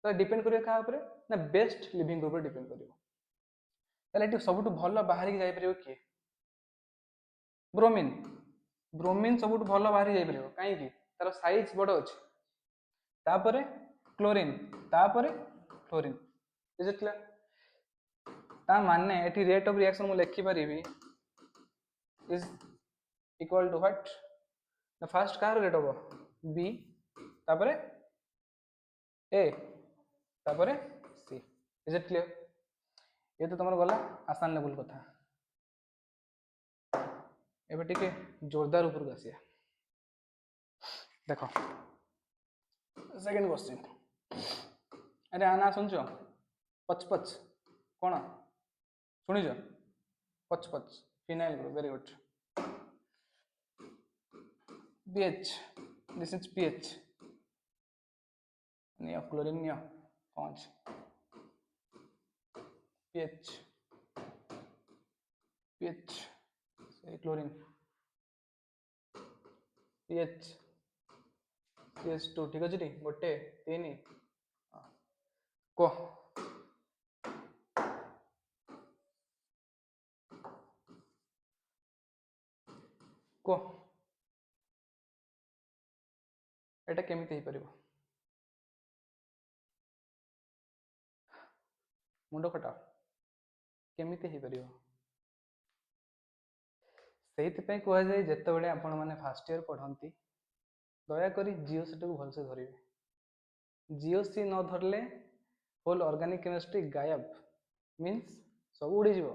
तो डिपेंड करियो का ऊपर ना बेस्ट लिविंग ग्रुप डिपेंड करियो ताले एठी सबटु भलो बाहरी जाई परियो की ब्रोमीन ब्रोमीन सबटु भलो बाहरी जाई परियो काहे की तार साइज बड़ अछि तापरे क्लोरीन तापरे फ्लोरीन इज इट क्लियर ता माने एठी रेट ऑफ रिएक्शन मु लिखि परिबी is equal to what the first कार रेट ऑफ बी तापरे ए तापरे सी इज इट क्लियर ये तो तुम गला आसान लेवल कथा एबे टिके जोरदार ऊपर को आसिया देखो सेकंड क्वेश्चन अरे आना सुनचो पच पच कौन शुणिज पच पच phenyl group very good pH this is pH neo chlorine neo 5 pH pH से क्लोरीन pH pH2 ठीक अछि टी गोटे 3 को को एटा केमिति हे परिबो मुंडो खटा केमिति हे परिबो सेहित पे कहआ जाय जते बडे आपण माने फर्स्ट ईयर पढंती दया करी जीओसी को भलसे धरिबे जीओसी न धरले होल ऑर्गेनिक केमिस्ट्री गायब मींस सब उड़ी जीवो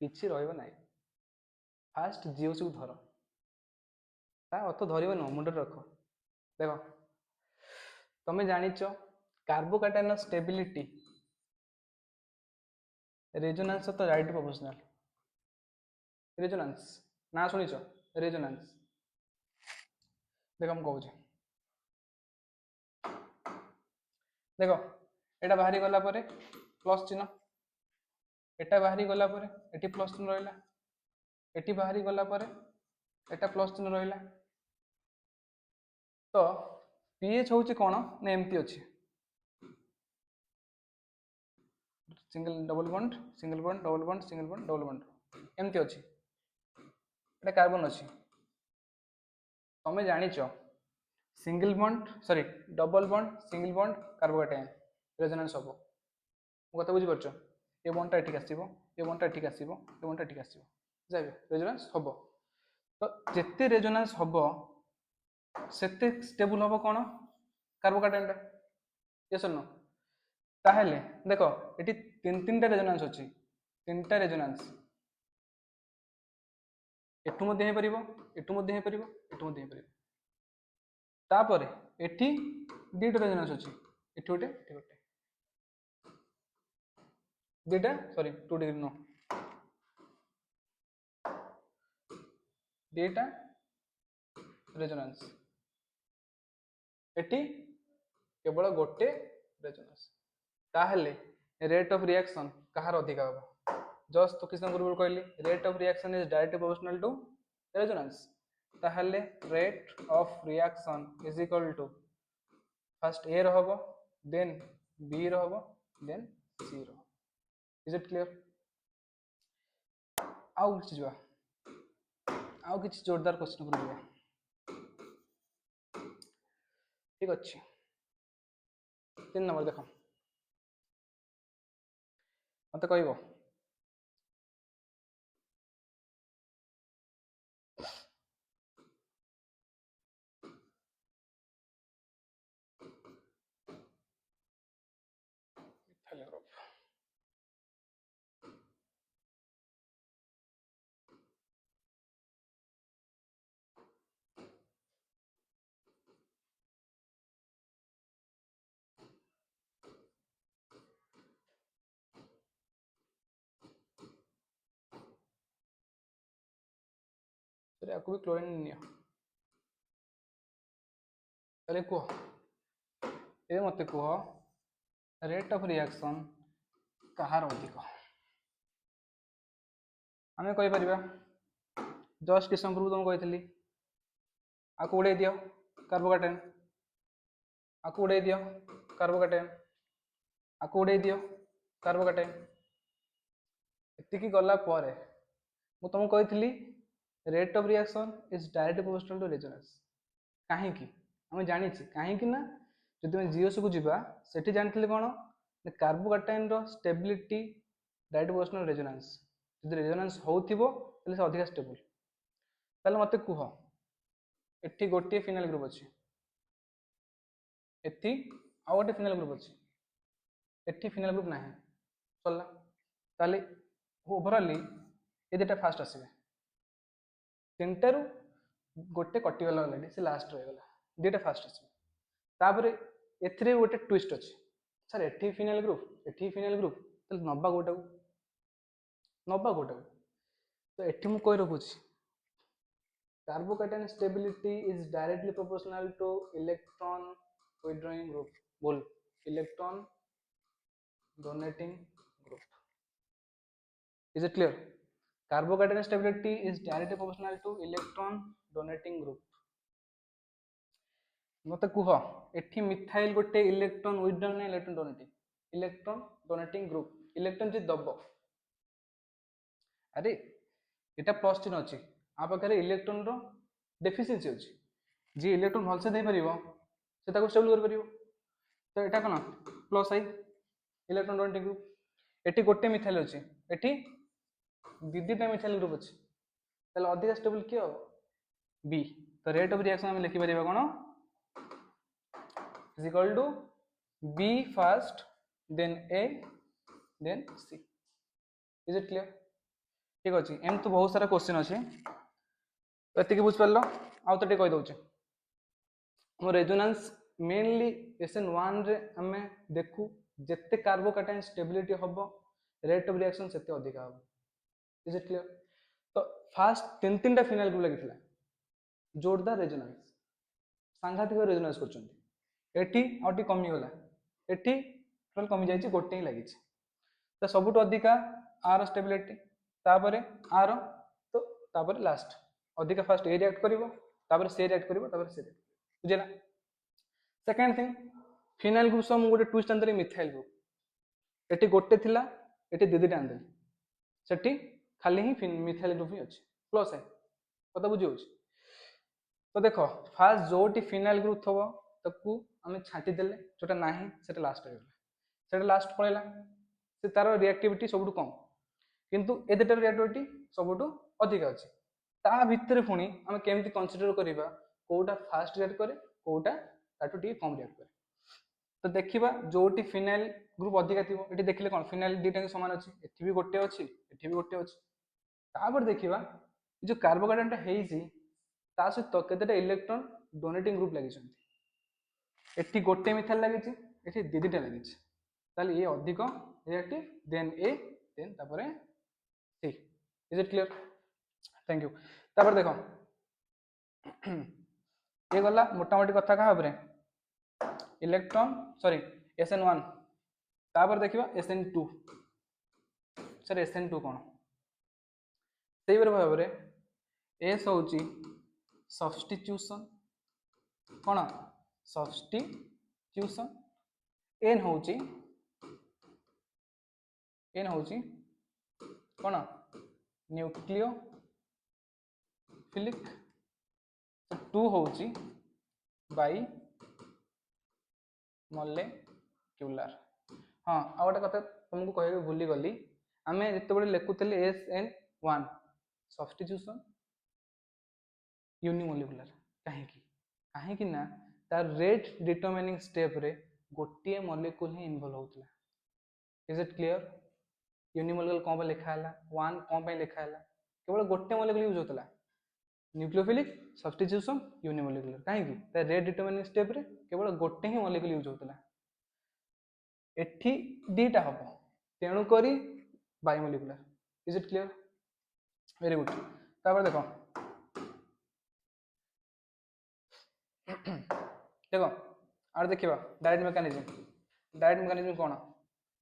किछि रहइबो नाही फास्ट जीओसी को धर ता अर्थ धरिबो न मुंडे रख देखो तमे जानिचो कार्बोकैटायन स्टेबिलिटी रेजोनेंस तो राइट प्रोपोर्शनल रेजोनेंस ना सुनिचो रेजोनेंस देखो हम कहूँ देखो एटा बाहरी गला परे प्लस चिन्ह एटा बाहरी गला परे एटी प्लस चिन्ह रहिला एटी बाहरी गला परे एटा प्लस चिन्ह रहिला तो pH होची कोन ने एम्ति अछि single double bond single bond double bond single bond double bond एम्ति अछि एटा कार्बन अछि तमे जानिचो single bond sorry double bond single bond carbocation resonance हबो कथा बुझी परछो ए बॉन्डटा एठिक आसीबो ए बॉन्डटा एठिक आसीबो ए बॉन्डटा एठिक आसीबो जाबे रेजोनेंस हबो तो जेते रेजोनेंस हबो सेते स्टेबल हबो कोन कार्बोकैटायनटा यस नो ताहेले देखो एटी तीन रेजोनेंस अछि तीनटा रेजोनेंस एठु मध्ये हे परिबो एठु मध्ये हे परिबो एठु मध्ये हे परिबो तापरे एठी दीटा रेजोनेंस अछि एठु गोटे एठी गोटे दीटा सॉरी 2 डिग्री नो दीटा रेजोनेंस एठी केवल गोटे रेजोनेंस ताहेले रेट ऑफ रिएक्शन कहार अधिक होबो जस्ट तो किस नंबर कहली rate of reaction is directly proportional to resonance ताहेले rate of reaction is equal to fast A रहबो देन बी रहबो देन सी रहबो इज इट क्लियर आउ किछि जवा आउ किछि जोरदार क्वेश्चन कर दिया ठीक अछि 3 नंबर देखो मते कहबो हेलो तेरे आपको भी क्लोरीन नियो ताले को ए मते को रेट ऑफ रिएक्शन कहार अधिक आम कही परिबा जस्ट किस पूर्व तुमको कहती आपको उड़े दियो कार्बोकाटेन आपको उड़े दियो कार्बोकाटेन आपको उड़े दियो कार्बोकाटेन एतिकी गला परे मु तुमको कहती rate of reaction is direct proportional to resonance कहीं आम जानी कहीं ना जब मैं जीएस को जीवा सेठी जानते कौन कार्बोकाटाइन रो स्टेबिलिटी डायरेक्ट प्रोपोर्शनल रेजोनेंस जब रेजोनेंस होथिबो तले से अधिक स्टेबल ताले मते कुह एठी गोटे फिनाइल ग्रुप अछि एठी आ गोटे फिनाइल ग्रुप अछि एठी फिनाइल ग्रुप नाही चलला ताले ओवरऑली ए दुटा फास्ट आसीबे तीनटारू गोटे कटिगला ऑलरेडी से लास्ट रह गला दुटा फास्ट आसीबे तापरे एथिरे गोटे ट्विस्ट अछि सर एठी फिनाइल ग्रुप तले नबा गोटा तो एठी मु कहि रखुछि carbocation stability is directly proportional to electron withdrawing group बोल electron donating group is it clear carbocation stability is directly proportional to electron donating group मते कुह एठी मिथाइल गोटे इलेक्ट्रॉन विथड्रॉइंग ना इलेक्ट्रॉन डोनेटिंग ग्रुप इलेक्ट्रॉन जे दबो अरे एटा plus चिन्ह अछि आ पाखरे इलेक्ट्रॉन रो डेफिशिएंसी अछि जे इलेक्ट्रॉन भलसे दे परिबो से ताको स्टेबल कर परिबो तो एटा कोन प्लस आई इलेक्ट्रॉन डोनेटिंग ग्रुप एठी गोटे मिथाइल अछि एठी दीदीटा मिथाइल ग्रुप अछि तले अधिक स्टेबल के हो बी तो रेट ऑफ रिएक्शन हम लिखि परिबा कोन is equal to B first then A then C is it clear ठीक अछि एम तो बहुत सारा क्वेश्चन अछि तो एति के बुझ परलो आ तो टे कहि दउछि हम रेजोनेंस मेनली SN1 रे हमें देखु जत्ते कार्बोकैटायन स्टेबिलिटी हबो रेट ऑफ रिएक्शन सेते अधिक हबो इज इट क्लियर तो फास्ट तीन टा फिनाइल ग्रुप लागितला जोरदार रेजोनेंस सांघातिक रेजोनेंस करछन्ती एठी आउटी कमी होला एठी टोटल कमी जायछि गोटे ही लागिछि तो सबुट अधिका आर स्टेबिलिटी तापरे आर तो तापरे लास्ट अधिका फास्ट ए रिएक्ट करिवो तापरे से रिएक्ट करिवो तापरे से बुझेला सेकंड थिंग फिनाइल ग्रुप सम गोटे ट्विस्ट अंदर मिथाइल ग्रुप एठी गोटे थिला एठी दिदिटा अंदर सेठी खाली ही मिथाइल ग्रुप ही अछि प्लस है कत बुझियो तो देखो फास्ट जोटी फिनाइल ग्रुप थबो तकू आम छाटी देले जोटा नाही सेटा लास्ट हो सेटा लास्ट पळेला से तार रिएक्टिविटी सबुठु कम किंतु ए दुटार रिएक्टिविटी सबुठु अधिक अछि ता भितर पुणी आम केमती कंसीडर करिबा कोटा फास्ट रिएक्ट करे कोटा ताटू टी कम रिएक्ट करे तो देखिबा जोटी फिनाइल ग्रुप अधिक थिबो एठी देखिले कोन फिनाइल दुटा समान अछि एठी भी गोटे अछि एठी भी गोटे अछि तापर देखिबा जो कार्बोकार्बोनटा हेइछि ता सहित केतेटा इलेक्ट्रॉन डोनेटिंग ग्रुप लागिछन्ती एठी गोटे मिथाइल लागिछि एठी दिदिटा लागिछि ताले ए अधिक रिएक्टिव देन ए देन तापरे C is it clear thank you तापर देखो ये गला मोटा मोटी कथा का हबरे इलेक्ट्रॉन सॉरी SN1 तापर देखिबा SN2 सर SN2 कोन सेही भाबरे एस होची सब्स्टिट्यूशन कोन सब्स्टिट्यूशन एन होची कौन न्यूक्लियोफिलिक 2 होची बाई मॉलिक्यूलर। हाँ आ गोटे कथा तुमको कह भूली गली आम जिते लिखुले SN1 सब्स्टिट्यूशन यूनिमोलिकुलर कहीं ना तार रेट डिटरमिनिंग स्टेप रे गोटे मॉलिक्यूल ही इन्वॉल्व होता। Is it clear? यूनिमोलिकुलर कौन लिखा है 1 कौन लिखा है केवल गोटे मॉलिक्यूल यूज होता न्यूक्लियोफिलिक सब्स्टिट्यूशन यूनिमोलिकुलर कहीं तार रेट डिटरमिनिंग स्टेप रे केवल गोटे ही मॉलिक्यूल यूज होता एठी दीटा हम तेणुक bimolecular. Is it clear? Very good. तापर देखो देखो आर देखिबा डायरेक्ट मैकेनिज्म कौन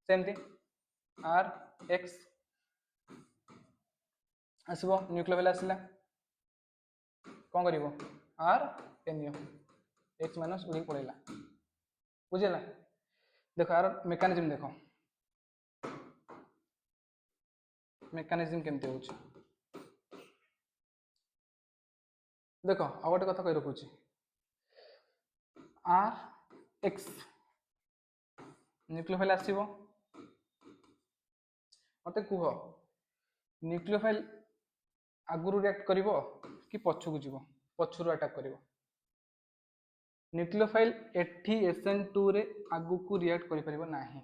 सेमती आर एक्स आसबो न्यूक्लियोफिल आसला कौन करिवो आर एनओ एक्स माइनस उड़ी पड़ेला बुझेला। देखो आर मेकानिज्म देखो मेकानिज्म केमती होची देखो आ गोटे कथा कहि रखुची आर एक्स न्यूक्लियोफाइल आसीबो मते कुह न्यूक्लियोफाइल आगुरु रिएक्ट करिवो कि पछकु जीवो पछरु अटैक करिवो न्यूक्लियोफाइल एठी SN2 रे आगु को रिएक्ट करि परिबो नाही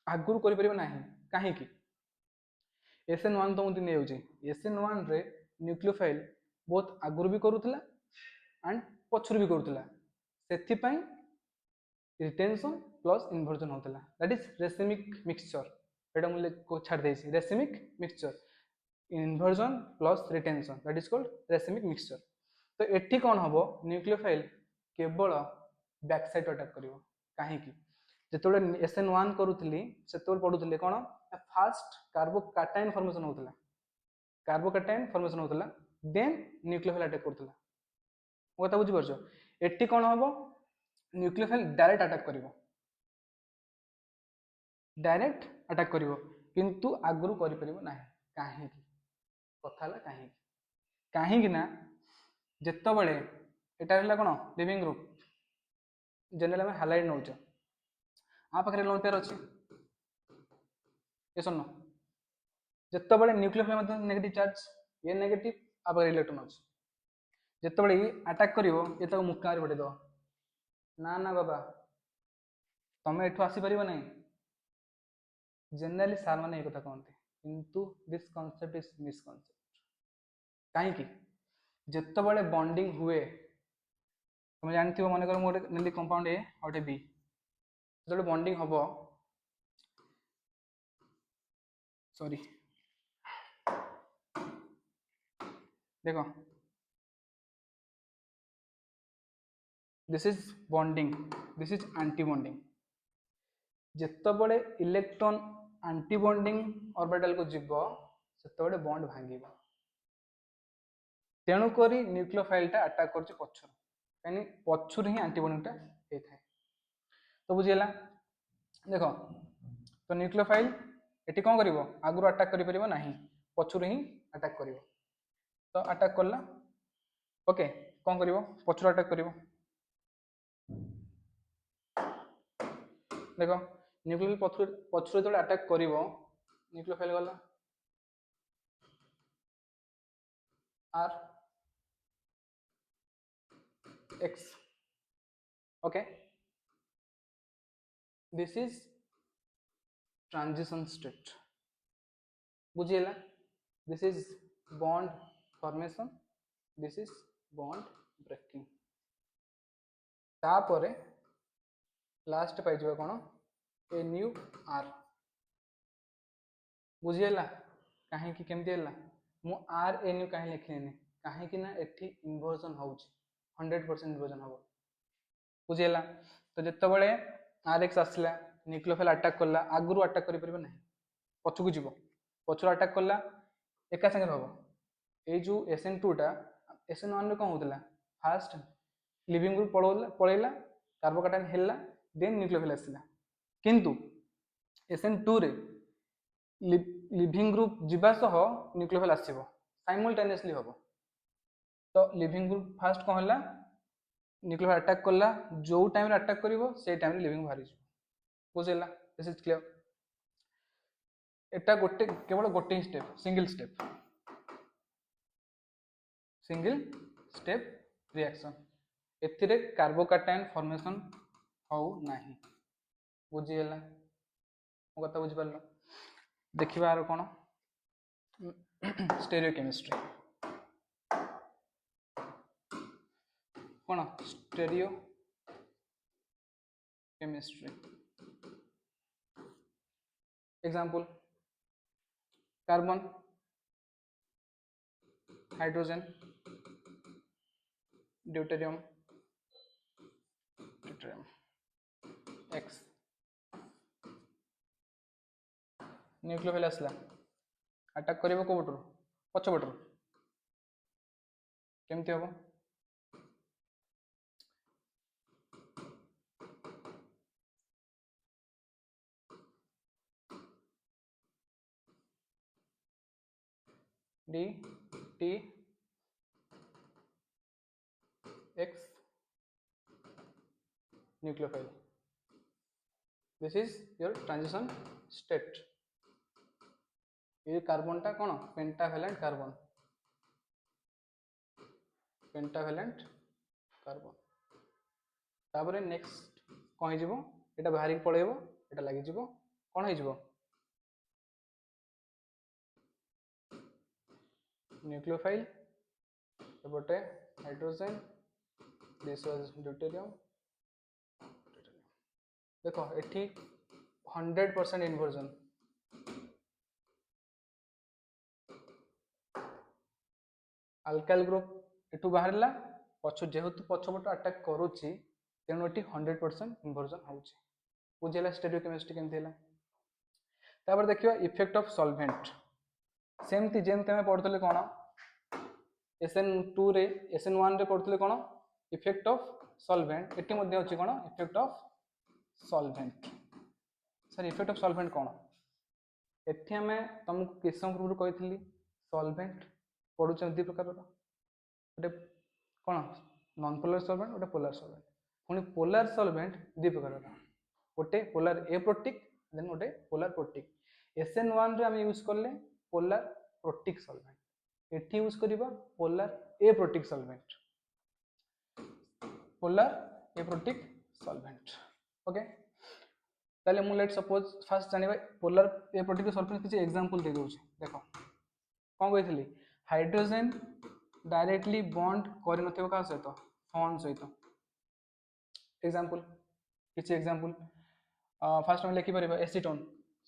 आगुरु करि परिबो नाही काहे कि SN1 तो मुति नै होची SN1 रे न्यूक्लियोफाइल बहुत आगुरु भी करूथला एंड पछरु भी करूथला सेथि पई रिटेंशन प्लस इन्वर्जन होतला दैट इज रेसिमिक मिक्सचर एटा मुले को छाड़ देसी racemic mixture inversion plus retention that is called racemic mixture. तो एठी कौन हम न्यूक्लियोफाइल केवल बैक साइड अटैक करिवो काहे कि जेतोले SN1 करूथली सेतोल पढुथले कोन फास्ट कार्बोकैटायन फॉर्मेशन होतला देन न्यूक्लियोफाइल अटैक करथला मो कथा बुझी परछो एठी कोन हबो न्यूक्लियोफाइल डायरेक्ट अटैक करिवो किंतु आगुरु करि परिबो नाही काहे कि कथा ला काहे कि ना जेतो बळे एटा हला कोन लिविंग ग्रुप जनरल में हालाइड नौच आ पाखरे लोन पेयर अछि येसन नो जेतो बळे न्यूक्लियोफाइल मतलब नेगेटिव चार्ज ये नेगेटिव आ पाखरे इलेक्ट्रॉन अछि जेतो बळे अटैक करिवो ये तो मुक्का रे बडे दो ना ना बाबा तमे एठो आसी परिबो नै जनरली सार माने एक कथा कहते किंतु दिस कांसेप्ट इज मिसकंसेप्ट काहे कि जेतो बळे बॉन्डिंग हुए तुम जानथिबो माने कर मोटे नेली कंपाउंड ए और बी जेतो बॉन्डिंग हबो सॉरी देखो this is bonding this is anti bonding जेतो बळे इलेक्ट्रॉन एंटी बॉन्डिंग ऑर्बिटल को जीवो सेतो बळे बॉन्ड भांगीबो तेणु करी न्यूक्लियोफाइल टा अटैक करछि पछर यानी पछर ही एंटी बॉन्डिंग टा हे थाए तो बुझियला देखो तो न्यूक्लियोफाइल एटी कोन करिवो आगुरो अटैक करि परिबो नाही पछर ही अटैक करिवो तो अटैक करला ओके कोन करिवो पछर अटैक करिवो देखो न्यूक्लियोफाइल पछर जो अटैक करिवो न्यूक्लियोफाइल गला R X okay this is transition state बुझियला this is bond formation this is bond breaking तापरे लास्ट पाई जबा कोन NUR बुझियला काहे कि केमती हला मु RNU काहे लिखलेनी काहे कि ना एठी इन्वर्जन होउची 100% इन्वर्जन हो बुझियला तो जत्ते बळे RX आसला न्यूक्लियोफाइल अटैक करला आगुरु अटैक करि परबे नाही पछकु जीवो पछरु अटैक करला एका संगे रहबो ए जो SN2 टा SN1 रे कोन होतला फास्ट लिविंग ग्रुप पळेला कार्बोकाटायन हेला देन न्यूक्लियोफिल आसला किंतु SN2 रे लिविंग ग्रुप जीवा सह न्यूक्लियोफिल आसीबो साइमल्टेनियसली होबो तो लिविंग ग्रुप फास्ट कौन है न्यूक्लियोफाइल अटैक कला जो टाइम रे अटैक करिवो से टाइम रे लिविंग बाहरी बुझेला दिस इज क्लियर एटा गोटे केवल गोटे स्टेप सिंगल स्टेप रिएक्शन एथिरे कार्बोकाटायन फॉर्मेशन हो नाही बुझीला मो कथा बुझी पारलो देखिबा आरो कोन स्टेरियोकेमिस्ट्री कोन stereochemistry example carbon hydrogen deuterium X nucleophile आसला अटैक करिवो को बटरू पछ बटरू केमती हबो D T X nucleophile. This is your transition state. ये कार्बन टा कौन पेंटावेलेंट कार्बन तापर नेक्स्ट कौन हो एटा बाहर पड़ेबो एटा लागि जिवो कौन हो जिवो न्यूक्लियोफाइल एपटे हाइड्रोजन दिस वाज ड्यूटेरियम देखो एठी 100% इन्वर्जन अल्काइल ग्रुप एठू बाहरला पछ जेहेतु पछपट अटैक करूची तेणु एठी 100% इन्वर्जन होउची बुझेला स्टेरियोकेमिस्ट्री केमथि हैला तापर देखिबा इफेक्ट ऑफ सॉल्वेंट सेमती जेमती हमें पढ़ुतले कोन SN2 रे SN1 रे पढ़ुतले कोन इफेक्ट ऑफ सॉल्वेंट एठी मध्ये होची कोन effect of solvent sir effect of solvent कोन एठी हमें तुमको किसम ग्रुप कहितली सॉल्वेंट पढ़ु दी प्रकार गोटे कौन नॉन पोलर सॉल्वेंट गोटे पोलर सॉल्वेंट पुणी पोलर सॉल्वेंट दी प्रकार गोटे पोलर एप्रोटिक देन गोटे पोलर प्रोटिक SN1 रे हम यूज करले पोलर प्रोटिक सॉल्वेंट एठी यूज करिबा पोलर एप्रोटिक सॉल्वेंट ओके ताले मु लेट सपोज फर्स्ट जानिबा पोलर एप्रोटिक सॉल्वेंट किछि एग्जांपल दे दोछ देखो कोन कहितली हाइड्रोजन डायरेक्टली बॉन्ड कर नथिबो का सहित फॉर्म सहित एग्जांपल किछि एग्जांपल फर्स्ट हम लिखि परिबा एसीटोन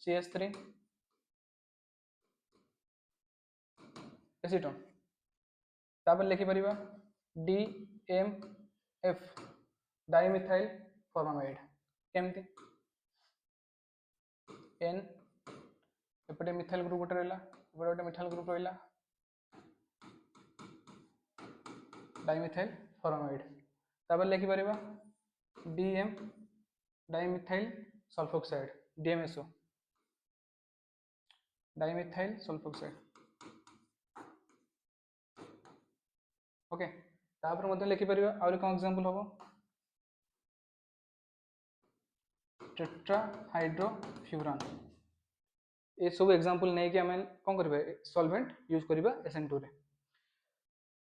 CH3 एसीटोन तापर लिखि परिबा DMF डाइमिथाइल फॉर्मामाइड केमति N एपटे मिथाइल ग्रुप गोटे रहला एपटे गोटे मिथाइल ग्रुप रहला डाइमिथाइल फॉर्मामाइड तापर लिखि परिबा DM dimethyl sulfoxide DMSO dimethyl sulfoxide okay तापर मध्ये लिखि परिबा और कोन एग्जांपल होबो टेट्राहाइड्रोफ्यूरान ये सब एग्जांपल नै कि हमें कोन करबे सॉल्वेंट यूज करबा SN2 रे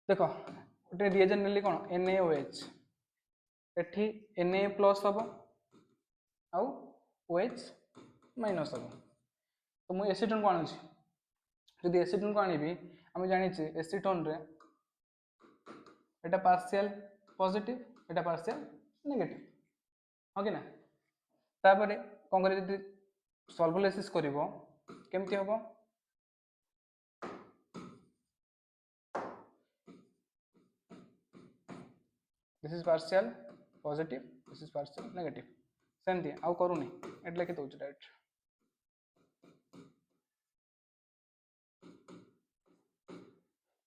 देखो गोटे रिएजेंट नेली कोन NaOH एठी Na प्लस हबो आउ OH माइनस हबो तो मु एसीटोन को आनुछि यदि एसीटोन को आनिबी हम जानि छी एसीटोन रे एटा पार्शियल पॉजिटिव एटा पार्शियल नेगेटिव हो कि ना तापर कोन करे यदि सॉल्वोलाइसिस करिवो केमति हबो this is partial positive this is partial negative सेमती आउ करूनी एटले के दोछ डायरेक्ट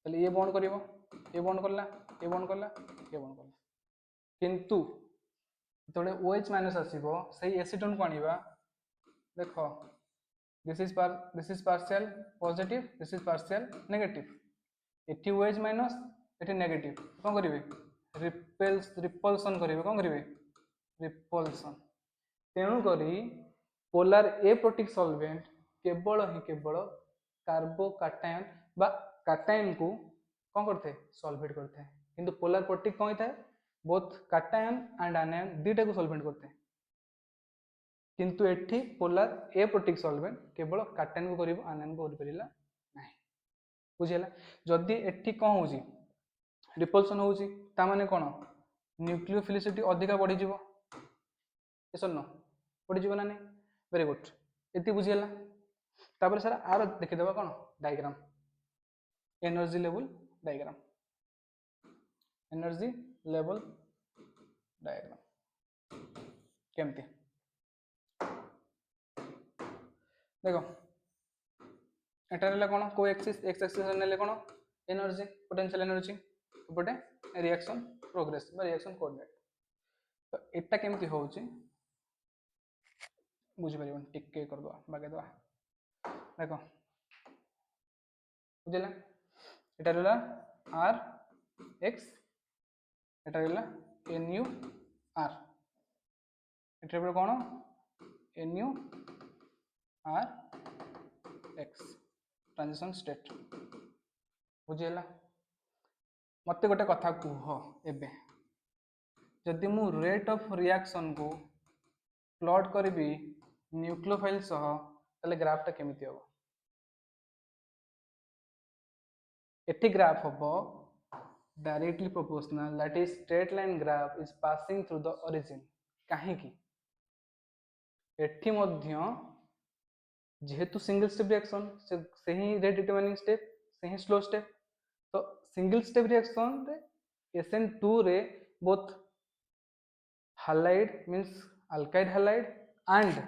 तले ये बॉन्ड करिवो ये बॉन्ड करला ये बॉन्ड करला ये बॉन्ड करला किंतु जो OH माइनस आसीबो सही एसीटोन को आनिबा देखो this is partial positive this is partial negative eighty OH minus eighty negative कौन करिवे रिपल्सन करिवे कौन करिवे रिपल्सन तेणु करी पोलार एप्रोटिक सॉल्वेंट केवल ही केवल कार्बोकाटायन बा काटायन को कौन करते सॉल्वेट करते किंतु पोलार प्रोटिक कौन होता है बोथ काटायन एंड आनायन दुईटा को सॉल्वेट करते हैं किंतु एठी पोलार एप्रोटिक सॉल्वेंट केवल काटायन को करिवो आनायन को करि परिला नाही बुझिला जदि एठी कौन होजी रिपल्सन होजी ता माने कोन न्यूक्लियोफिलिसिटी अधिका बढ़ी जीवो yes or no बढ़ी जीवो ना नहीं वेरी गुड एति बुझिला तापर सर आर देखि देबा कोन diagram energy level diagram energy level diagram केमती देखो एटा रहला कोन को एक्सिस एक्स एक्सिस नेले कोन एनर्जी पोटेंशियल एनर्जी एपटे रिएक्शन प्रोग्रेस बा रिएक्शन कोऑर्डिनेट तो एटा केमती होउची बुझी परिबन टिके कर दो बागे दो देखो बुझला एटा रहला आर एक्स एटा रहला एनयू आर एटा रे कोन Nu R X transition state बुझीला मत गोटे कथा कह एबे जदि मु रेट ऑफ रिएक्शन को प्लॉट करी न्यूक्लियोफाइल सह ताले ग्राफ टा केमिति हो एटी ग्राफ हो directly proportional that is straight line graph is passing through the origin काहे की एठी मध्य जेहेतु सिंगल स्टेप रिएक्शन से ही रेट डिटरमाइनिंग स्टेप से ही स्लो स्टेप तो सिंगल स्टेप रिएक्शन रे SN2 रे बोथ हालाइड मींस अल्काइड हालाइड एंड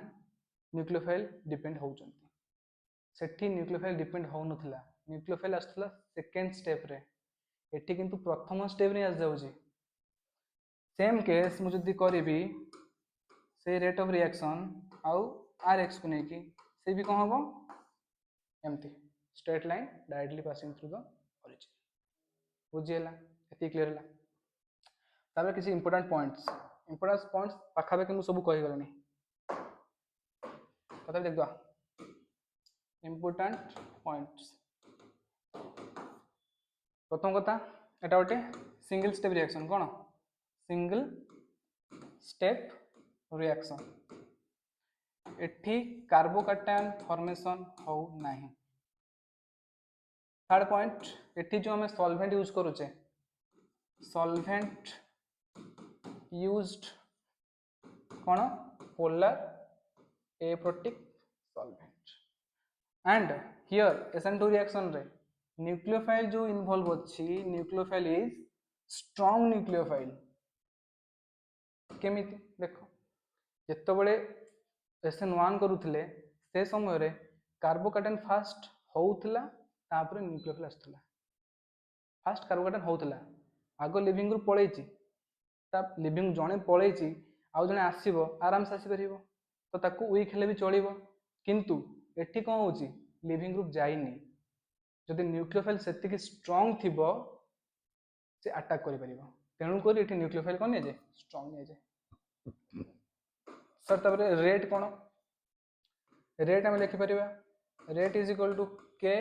न्यूक्लियोफाइल डिपेंड होउचंती सेठी न्यूक्लियोफाइल डिपेंड हो नथिला न्यूक्लियोफाइल आस्तला सेकंड स्टेप रे एठी किंतु प्रथम स्टेप रे आस जाउची सेम केस मु जदी करबी से रेट ऑफ रिएक्शन आउ Rx को नेकी से भी कौन हम एमती straight line directly passing through the origin बुझीला एति क्लियर होला ताबे किसी इंपोर्टेंट पॉइंट्स पाखा के मु सब कहि गलनी कथा देख दो इंपोर्टेंट पॉइंट्स प्रथम कथा एटा गोटे सिंगल स्टेप रिएक्शन कोन सिंगल स्टेप रिएक्शन एठी कार्बोकाटायन फॉर्मेशन हो नाही थर्ड पॉइंट एठी जो हमें सॉल्वेंट यूज करूचे solvent used cone polar aprotic solvent and here SN2 reaction रे न्यूक्लियोफाइल जो इन्वॉल्व अछि न्यूक्लियोफाइल इज स्ट्रांग न्यूक्लियोफाइल केमिति देखो जत्तो बळे SN1 करूथिले से समय रे कार्बोकाटायन फास्ट होउथला तापर न्यूक्लियोफाइल आस्थला फास्ट कार्बोकाटायन होउथला आगो लिविंग ग्रुप पळेची ता लिविंग जणे पळेची आउ जणे आसीबो आराम से आसी परिबो तो ताकू वीक हेले भी चलिबो किंतु एठी कोन होची लिविंग ग्रुप जाइनी जदि न्यूक्लियोफाइल सेति कि स्ट्रांग थिबो से अटैक करि परिबो तेणु करी एठी न्यूक्लियोफाइल कोन ने जे स्ट्रांग ने जे सर तबरे रेट कोन रेट हम लिखि परिबा rate is equal to k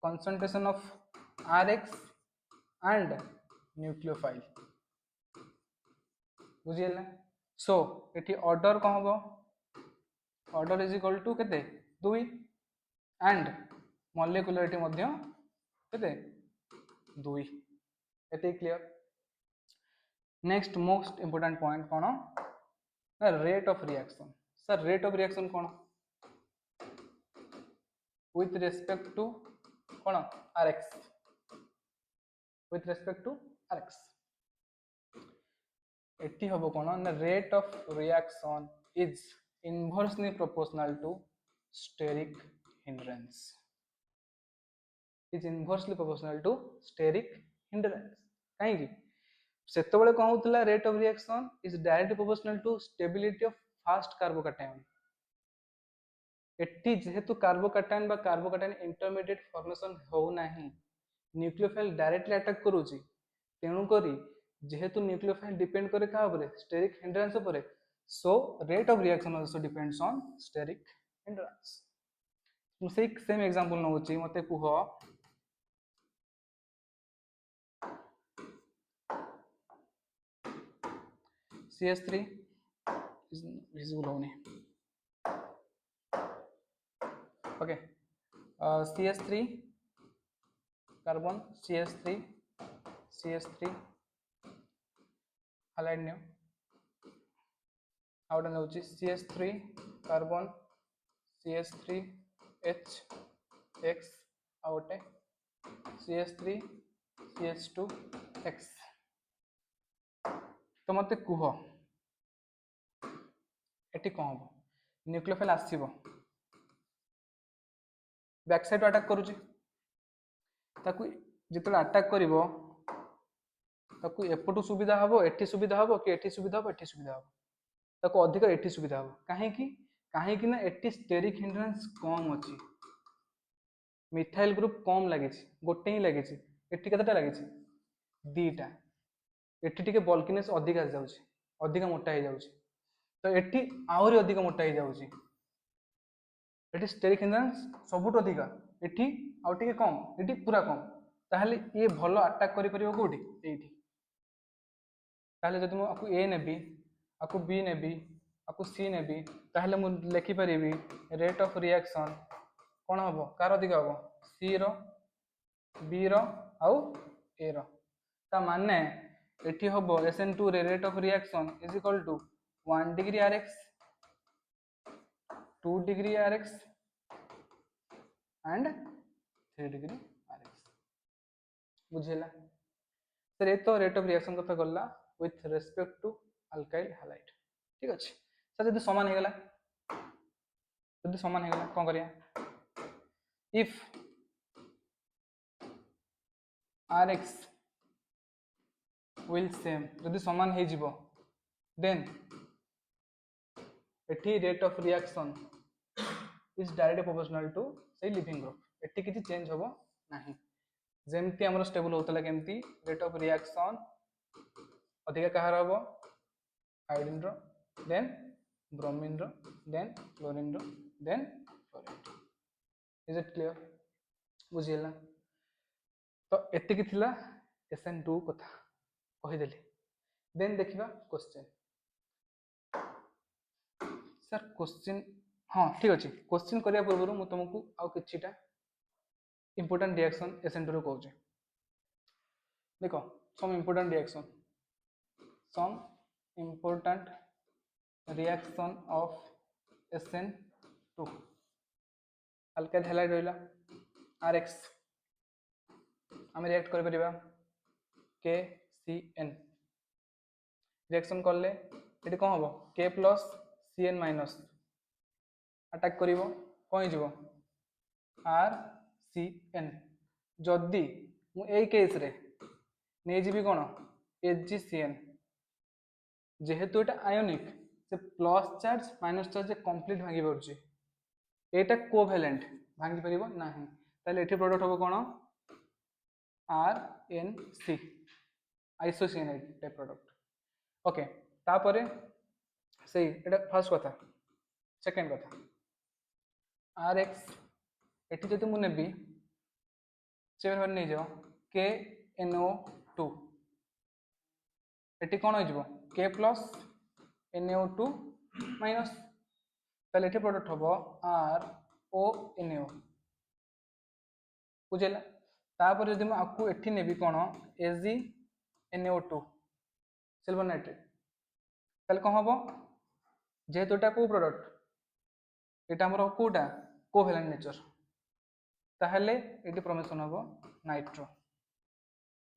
concentration of Rx and nucleophile बुझियला सो एठी ऑर्डर कोन होबो ऑर्डर इज इक्वल टू केते 2 एंड मॉलिक्युलरिटी मध्य केते 2 एते clear next most important point कोन rate of reaction sir rate of reaction कोन with respect to कोन Rx with respect to Rx एटी हबो कोन ना rate of reaction is inversely proportional to steric hindrance is inversely proportional to steric hindrance काहे की सेतबेले कौन होता rate of reaction is directly proportional to stability of fast carbocation एटी जेहेतु कार्बोकैटायन बा कार्बोकैटायन इंटरमीडिएट फॉर्मेशन होना न्यूक्लियोफाइल डायरेक्टली अटैक करूची तेणु करी जेहेतु न्यूक्लियोफाइल डिपेंड करे का ऊपर स्टेरिक हिंड्रेंस ऊपर so rate of reaction also depends on steric hindrance मुझे सेम एग्जांपल नउची मते कुह CH3 is visible होने okay CH3 carbon CH3 halide new आउट नउची CH3 carbon CH3H X आउटे CH3 CH2X तो मते कुह एटी कौन हम न्यूक्लियोफाइल आसीबो बैक साइड अटैक करूची ताकू जितने अटैक करिवो ताकू एपटू सुविधा हबो एठी सुविधा हबो कि एठी सुविधा हबो एठी सुविधा हबो ताकू अधिक एठी सुविधा हबो काहे कि ना एठी स्टेरिक हिंड्रेंस कम अछि मिथाइल ग्रुप कम लागे गोटे ही लगे एटी केतेटा लगे दीटा एटी टिके बल्किनेस अधिक आ जाउची अधिक मोटा हो जाउची तो एटी आहुरी अधिक मोटा हो जाउची एटी स्टेरिक हिंड्रेंस सबुठ अधिक एटी आउ टिके कम एटी पूरा कम ताहले ये भलो अटैक करि परिबो कोठी एठी ताहले जदि मु आकु ए नेबी आकु बी नेबी आकु सी नेबी ताहले मु लिखि परिबी रेट ऑफ रिएक्शन कौन हम कार अधिक हम सी रो बी रो आउ ए रो ता माने एठी हबो SN2 रे rate of reaction is equal to 1 degree Rx 2 degree Rx and 3 degree Rx बुझेला सर ये तो रेट ऑफ रिएक्शन कथा गल्ला with respect to alkyl halide ठीक अछि सर यदि समान हे गला कोन करिया if Rx will same यदि समान हे जिवो then एठी rate of reaction is directly proportional to से लिविंग ग्रुप एठी किछि चेंज होबो नाही जेमती हमर स्टेबल होतला केमती रेट ऑफ रिएक्शन अधिक कहार होबो आयोडीन रो देन ब्रोमीन रो देन क्लोरीन रो then fluorine is it clear बुझियला तो एतिकी थिला SN2 कथा कहि देली देन देखिबा क्वेश्चन सर क्वेश्चन हाँ ठीक अच्छे क्वेश्चन करिया पूर्व मु तुमको आउ किछिटा इंपोर्टेंट रिएक्शन SN2 रो कहूँ देखो some important reaction of SN2 alkyl halide रहिला RX आम रिएक्ट कर परिबा KCN रिएक्शन करले एटी कौन हम K plus CN minus attack करिवो कौन जीवो RCN जदि मु ए केस रे नै जीबी कोन HgCN जेहेतु एटा आयोनिक से plus charge minus charge complete भांगी पड़ुची एटा कोवैलेंट भांगी परिबो नाही ताले एठी प्रोडक्ट होबो कोन RNC आइसोसिएनाइड टाइप प्रोडक्ट ओके तापरे सही एटा फर्स्ट कथा सेकंड कथा RX एठी जति मु नेबी सेवन वन नै जाओ KNO2 एठी कोन हो जिवो K प्लस NO2 माइनस ताले एठी प्रोडक्ट होबो RONO बुझेला तापर जदि मु आकु एठी नेबी कोन AgNO2 सिल्वर नाइट्रेट ताले कोन होबो जेहेतु एटा को प्रोडक्ट एटा हमर कोटा कोवैलेंट नेचर ताहले एटी फॉर्मेशन होबो नाइट्रो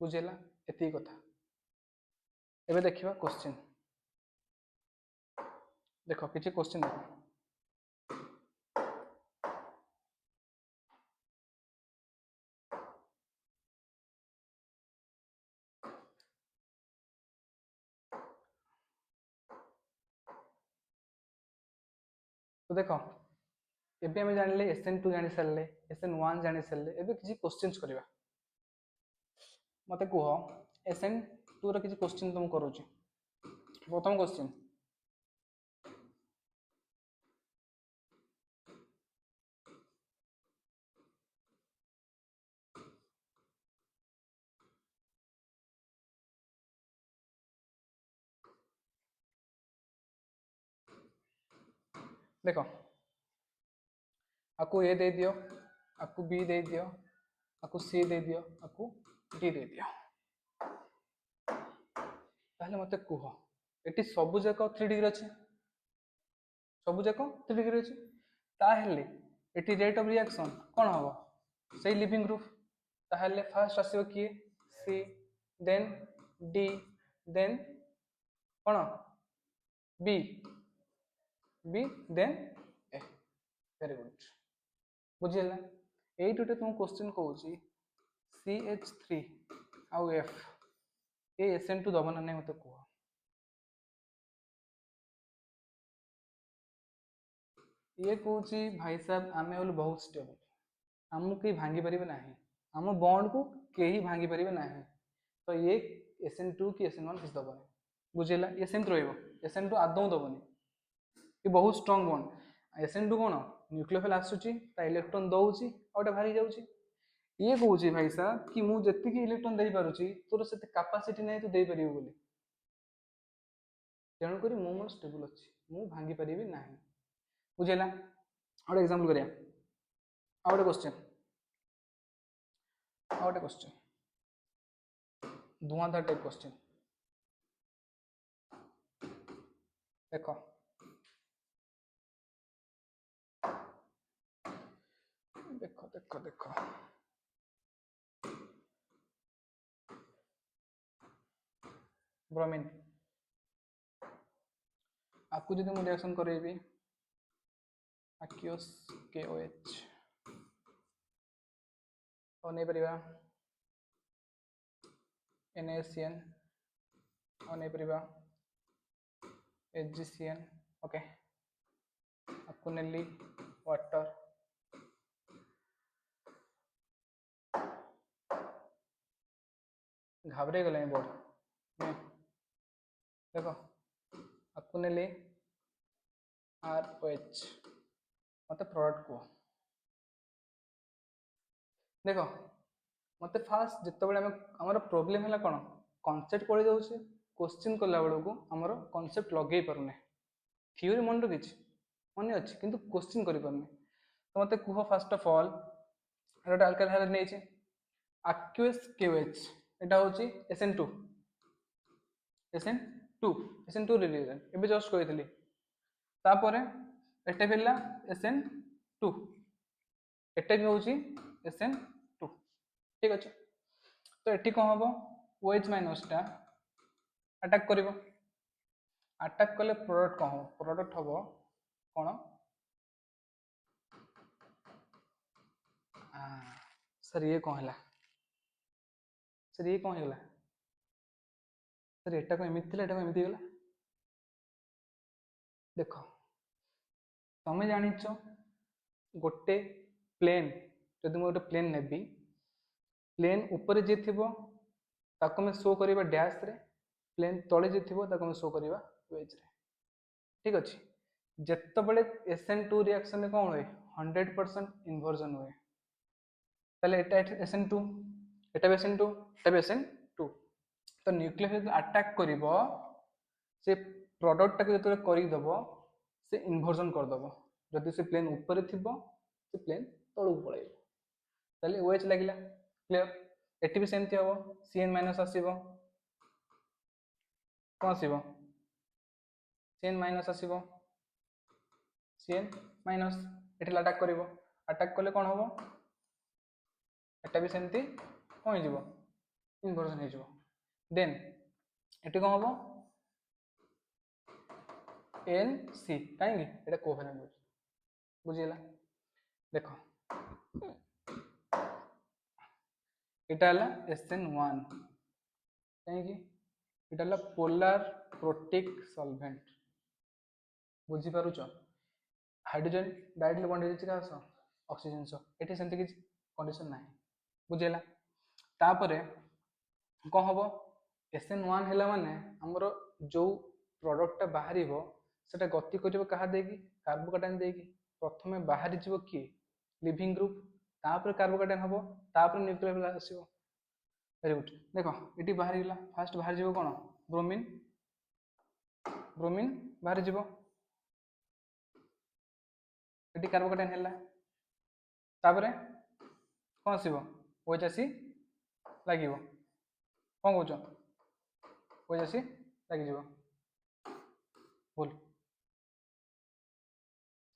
बुझेला एती कथा एबे देखिबा क्वेश्चन देखो किछि क्वेश्चन देखो तो देख एबे आम जान SN2 जानी सारे SN1 जानी सारे एबे किसी क्वेश्चंस करवा मत कह SN2 रो किसी क्वेश्चन तुम करूची प्रथम क्वेश्चन देख आपको ए दे दियो आपको बी दे दियो आपको सी दे दियो आपको डी दे दियो ताहले मते कुह एटी सबु जाक 3 डिग्री अछि सबु जाक 3 डिग्री अछि ताहले एटी रेट ऑफ रिएक्शन कोन हबो सही लिविंग ग्रुप ताहले फर्स्ट आसीबो की सी देन डी देन कोन B B then A very good बुझिला एट उटे तुम क्वेश्चन कहूची CH3 आउ F ए SN2 दबो ना नहीं मते कह ये कहूची भाई साहब आमे बोले बहुत स्टेबल आमको कहीं भांगी पारे ना आम बॉन्ड को कहीं भांगी पारे ना तो ये SN2 कि SN1 किसी दबनी बुझेगा ये सेमती रही SN2 आदौ दबनी ये बहुत स्ट्रंग बॉन्ड SN2 कौन न्यूक्लियोफाइल आसूची इलेक्ट्रॉन दौची आउटे बाहरी जाऊँगी ये कहूँ भाई साहब कि मुझे जी इलेक्ट्रॉन दे पारुची तोर से कैपेसिटी नहीं तू दे पार बोली तेणुक मुझे स्टेबल अच्छी मुझे भांगी पारि ना बुझेगा आउटे एग्जांपल करिया आउटे क्वेश्चन आउटे क्वेश्चन धुआंधार टाइप क्वेश्चन देख देख देख देख ब्रोमीन आपको जो मुझे रिएक्शन करेबी aqueous KOH और नहीं परिवा NaCN और नहीं परिवा HgCN ओके आपको नेली वाटर घाबरे गले बोर्ड देखो आपको नेली RH मत प्रोडक्ट को देख मत फास्ट जिते आम प्रोब्लेम है कौन कनसेप्ट पढ़ी जाऊे क्वेश्चन कला बेलू आमर कनसेप्ट लगे पारने थ्योरी मन रखी मन अच्छी किंतु क्वेश्चन कर पारने तो मत कह फास्ट ऑफ ऑल गोटे अल्काइल हाइड्राइड नहीं aqueous KOH एटा हूँ SN2 SN2 SN2 रिलीजन एबे जस्ट कही तापर एटे भी SN2 एटे भी हूँ SN2 ठीक अच्छे तो ये कौन हम OH माइनस टा अटैक कर अटैक कले प्रोडक्ट कौन हम प्रोडक्ट हम कौन सर ये कौन है सर ये कौन है सर एटा को एमती एटा को एमती गला देख तुम जान गोटे प्लेन जदि गोटे प्लेन नेबी प्लेन ऊपर जी थी ताको मैं शो करवा डैश रे प्लेन तले जी थी ताको मैं शो करवा वेज रे ठीक अच्छे जिते बड़े SN2 रिएक्शन कौन हुए 100% इन्वर्जन हुए ताले एटा SN2 एटा भी SN2 एटा भी SN2 तो न्यूक्लियोफाइल अटैक करिवो से प्रोडक्ट टाक जो करदेव से इन्वर्जन करदेव जदि से प्लेन ऊपर थी से प्लेन तलू पड़े ताले OH लगिला क्लियर एटी भी सेमती हम CN माइनस आसो कौन आसो CN माइनस आसो CN माइनस एटी अटैक कर अटैक कले कौन हम एटा भी सेमती कौन हो इन्वर्जन हो देन एटी कौन हम NC कहीं कोवेलेंट बुझीला देख इटा SN1 कहीं इटा पोलार प्रोटिक सॉल्वेंट बुझी पारुच हाइड्रोजन डायरेक्टली बॉन्ड होइछि का सह ऑक्सीजन सह एठी सेंति कि कंडीशन नाही बुझेला तापरे कौन हम SN1 है माने हमर जो प्रोडक्ट बाहर सेटा गति कर कार्बोकाटाइन देकी प्रथम बाहरी जीव किए लिविंग ग्रुप तापर कार्बोकाटाइन हम तापर न्यूक्लियर आसो वेरी गुड देख ये बाहरी गला फास्ट बाहर जीव कौन ब्रोमीन ब्रोमीन बाहरी जीव ये कार्बोकाटाइन है तापर कौन आसो OH आसी लगे कौन कौच OH आसी लगे भूल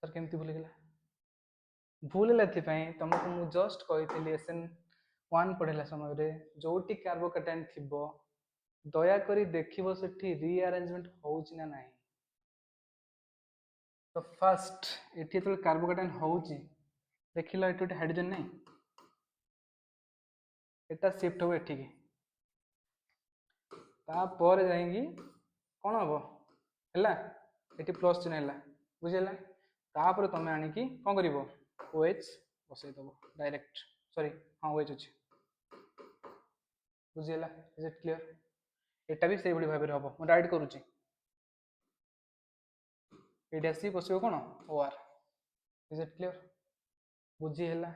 सर केमती भूल गला भूल है तुमको मुझे जस्ट कही SN1 पढ़ला समय रे जोटी कार्बोकाटाइन थी दयाकोरी देखिबो सेठी रीअरेंजमेंट होउची ना नाही तो फर्स्ट एठी तो कार्बोकाटाइन होउची देखिलो एठी हाइड्रोजन नहीं एटा शिफ्ट हो एठी की तापर जाएंगी कौन हम है ये प्लस चिन्ह है बुझेगा तापर तुम आणिकी कौन कर OH बसईदेव डायरेक्ट सॉरी हाँ OH अच्छे बुझेगा इज इट क्लियर एटा भी से भाव में हम मुझे राइट करुच्ची ये आसी बस कौन OR इज इट क्लियर बुझीगला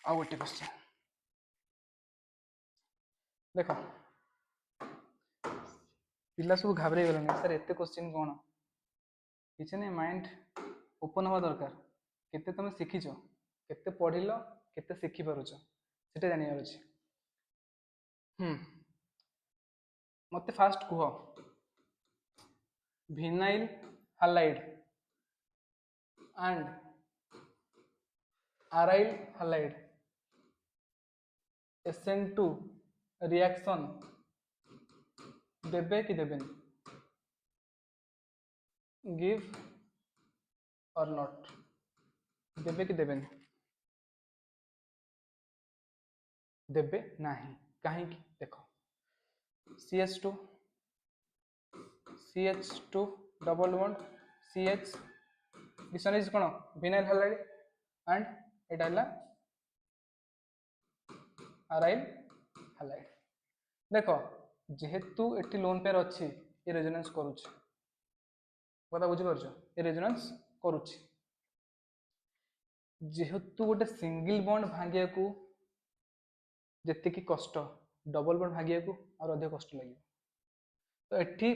आ गोटे क्वेश्चन देख पिला सब घाबरे गले सर एत क्वेश्चन कौन किसी नहीं माइंड ओपन हवा दरकार केते तुम शिखिच केते पढ़िल केते शिखि पारुच सेटा जानिबार अछि मते फास्ट कह vinyl halide and aryl halide SN2 reaction देबे कि देबेनी गिव और नॉट देबे कि देबेनी देबे नाही कहीं देखो CH2 double bond CH this one is कौन विनाइल हालाइड एंड एटा हला aryl halide देखो जेहेतु एटी लोन पेयर अच्छी ये रेजोनेंस करुच्ची कथा बुझीपार ये रेजोनेंस करुच्ची जेहेतु गोटे सिंगल बॉन्ड भांगिया को जेति की कष्ट डबल बॉन्ड भांगिया को और अधिक कष्ट लगे तो एटी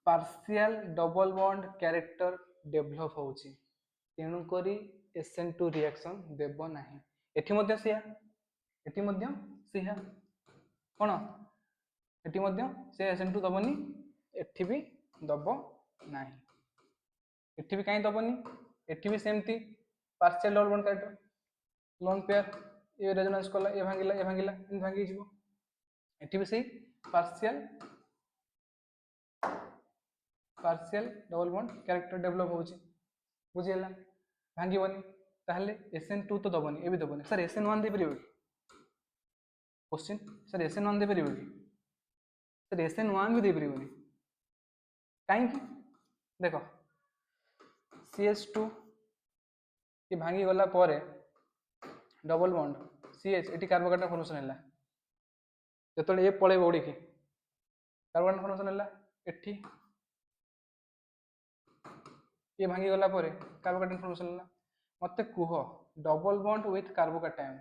partial double bond character develop होउची तेणुक SN2 रिएक्शन देव नाही एटी मध्य सिया कौन एटी मध्य से SN2 दबनी एटी भी दब नाही एटी भी कहीं दबनी एटी भी सेमती partial double bond character lone pair ये रेजोनेंस कला ये भांगिला इन भांगी जीवो एटी भी सही partial double bond character develop होउची बुझियला भांगीबनी ताहले SN2 तो दबनी ए भी दबनी सर SN1 दे परियो क्वेश्चन सर SN1 दे परियो सर SN1 भी दे परियोनी कहीं देखो CH2 ये भांगी गला परे डबल बॉन्ड CH एटी कार्बोकाटाइन फॉर्मेशन है जो ये पड़े उड़ी की कार्बोकाटाइन फॉर्मेशन है एटी ये भांगी गला परे कार्बोकाटाइन फॉर्मेशन है मत कुह डबल बॉन्ड विथ कार्बोकाटाइन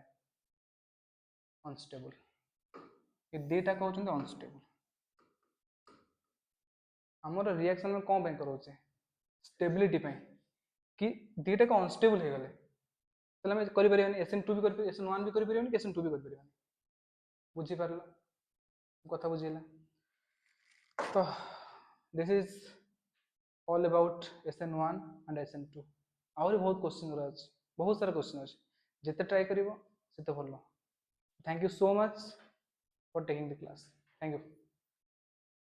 अनस्टेबल ये दुटा कहते अनस्टेबल आमर रिएक्शन में कौन करोचे स्टेबिलिटी कि दुटा को अनस्टेबल हो गले ताहले हम करि परिबानी SN2 भी करि SN1 भी करि परिबानी SN2 भी करि परिबानी बुझी पारलो कथा बुझीला तो this is all about SN1 and SN2 और बहुत क्वेश्चन रहा अछि बहुत सारा क्वेश्चन अछि जेते ट्राई करिवो सेते भलो thank you so much for taking the class thank you